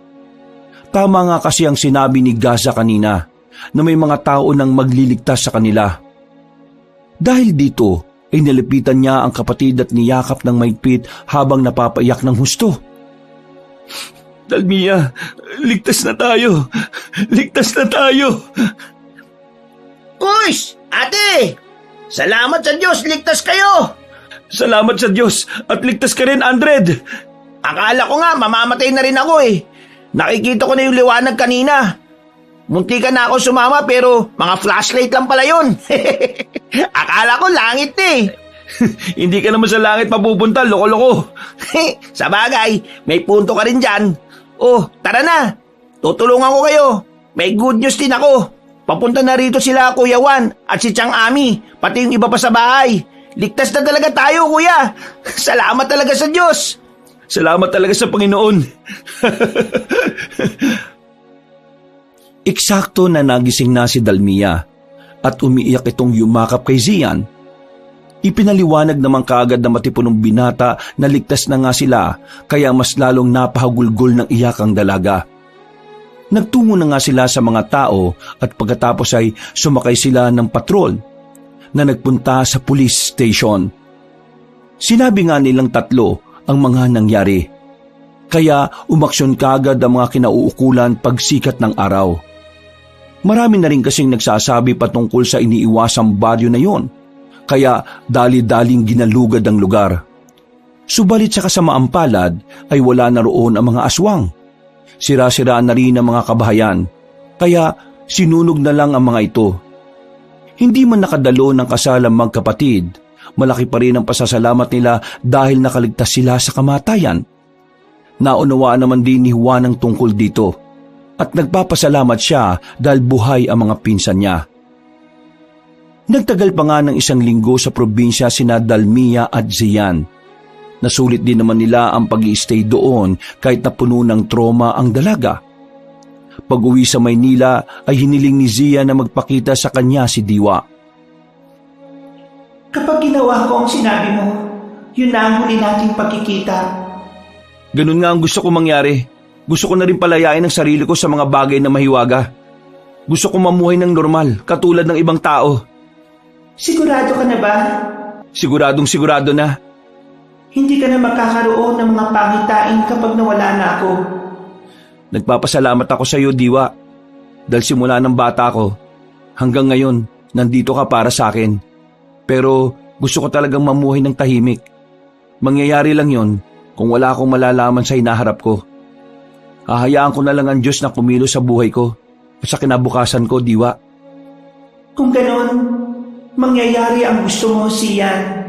Tama nga kasi ang sinabi ni Gaza kanina na may mga tao nang magliligtas sa kanila. Dahil dito ay nalapitan niya ang kapatid at niyakap ng maigpit habang napapaiyak ng husto. Dalmia, ligtas na tayo! Ligtas na tayo! Kuys! Ate! Salamat sa Diyos, ligtas kayo! Salamat sa Diyos at ligtas ka rin, Andred! Akala ko nga mamamatay na rin ako eh. Nakikita ko na yung liwanag kanina. Munti ka na ako sumama pero mga flashlight lang pala yun. Akala ko langit eh. Hindi ka naman sa langit mapupunta, loko-loko. Sa bagay, may punto ka rin dyan. Oh, tara na. Tutulungan ko kayo. May good news din ako. Papunta na rito sila Kuya Juan at si Chang Ami, pati yung iba pa sa bahay. Ligtas na talaga tayo, kuya. Salamat talaga sa Diyos. Salamat talaga sa Panginoon. Eksakto na nagising na si Dalmia at umiiyak itong yumakap kay Zian. Ipinaliwanag naman kaagad na matipunong binata na ligtas na nga sila kaya mas lalong napahagulgol ng iyak ang dalaga. Nagtungo na nga sila sa mga tao at pagkatapos ay sumakay sila ng patrol na nagpunta sa police station. Sinabi nga nilang tatlo ang mga nangyari. Kaya umaksyon kaagad ang mga kinauukulan pagsikat ng araw. Marami na rin kasing nagsasabi patungkol sa iniiwasang baryo na yon. Kaya dali-daling ginalugad ang lugar. Subalit sa kasamaang palad ay wala na roon ang mga aswang. Sira-siraan na rin ang mga kabahayan. Kaya sinunog na lang ang mga ito. Hindi man nakadalo ng kasal ang magkapatid, malaki pa rin ang pasasalamat nila dahil nakaligtas sila sa kamatayan. Naunawaan naman din ni Juan ang tungkol dito at nagpapasalamat siya dahil buhay ang mga pinsan niya. Nagtagal pa nga ng 1 linggo sa probinsya sina Dalmia at Zian. Nasulit din naman nila ang pag-i-stay doon kahit na puno ng trauma ang dalaga. Pag-uwi sa Maynila ay hiniling ni Zian na magpakita sa kanya si Diwa. Kapag ginawa ko ang sinabi mo, yun na ang huli nating pagkikita. Ganun nga ang gusto ko mangyari. Gusto ko na rin palayain ang sarili ko sa mga bagay na mahiwaga. Gusto ko mamuhay ng normal, katulad ng ibang tao. Sigurado ka na ba? Siguradong sigurado na. Hindi ka na magkakaroon ng mga pangitain kapag nawala na ako. Nagpapasalamat ako sa iyo, Diwa. Dahil simula ng bata ko, hanggang ngayon, nandito ka para sa akin. Pero gusto ko talagang mamuhay ng tahimik. Mangyayari lang yon kung wala akong malalaman sa hinaharap ko. Hahayaan ko na lang ang Diyos na kumilos sa buhay ko at sa kinabukasan ko, Diwa. Kung ganon, mangyayari ang gusto mo, Sian.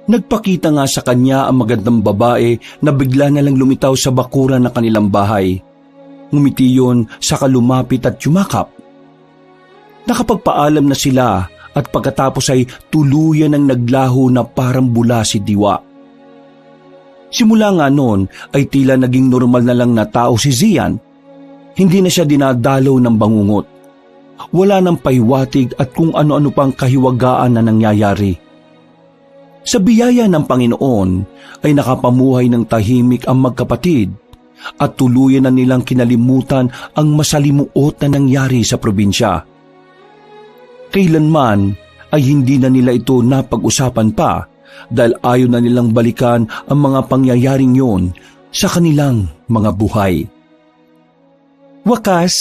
Nagpakita nga sa kanya ang magandang babae na bigla na lang lumitaw sa bakuran ng kanilang bahay. Ngumiti yun saka lumapit at yumakap. Nakapagpaalam na sila at pagkatapos ay tuluyan ng naglaho na parang bula si Diwa. Simula nga noon ay tila naging normal na lang na tao si Zian. Hindi na siya dinadalaw ng bangungot. Wala nang pahiwatig at kung ano-ano pang kahiwagaan na nangyayari. Sa biyaya ng Panginoon ay nakapamuhay ng tahimik ang magkapatid at tuluyan na nilang kinalimutan ang masalimuot na nangyari sa probinsya. Kailanman ay hindi na nila ito napag-usapan pa dahil ayaw na nilang balikan ang mga pangyayaring yon sa kanilang mga buhay. Wakas,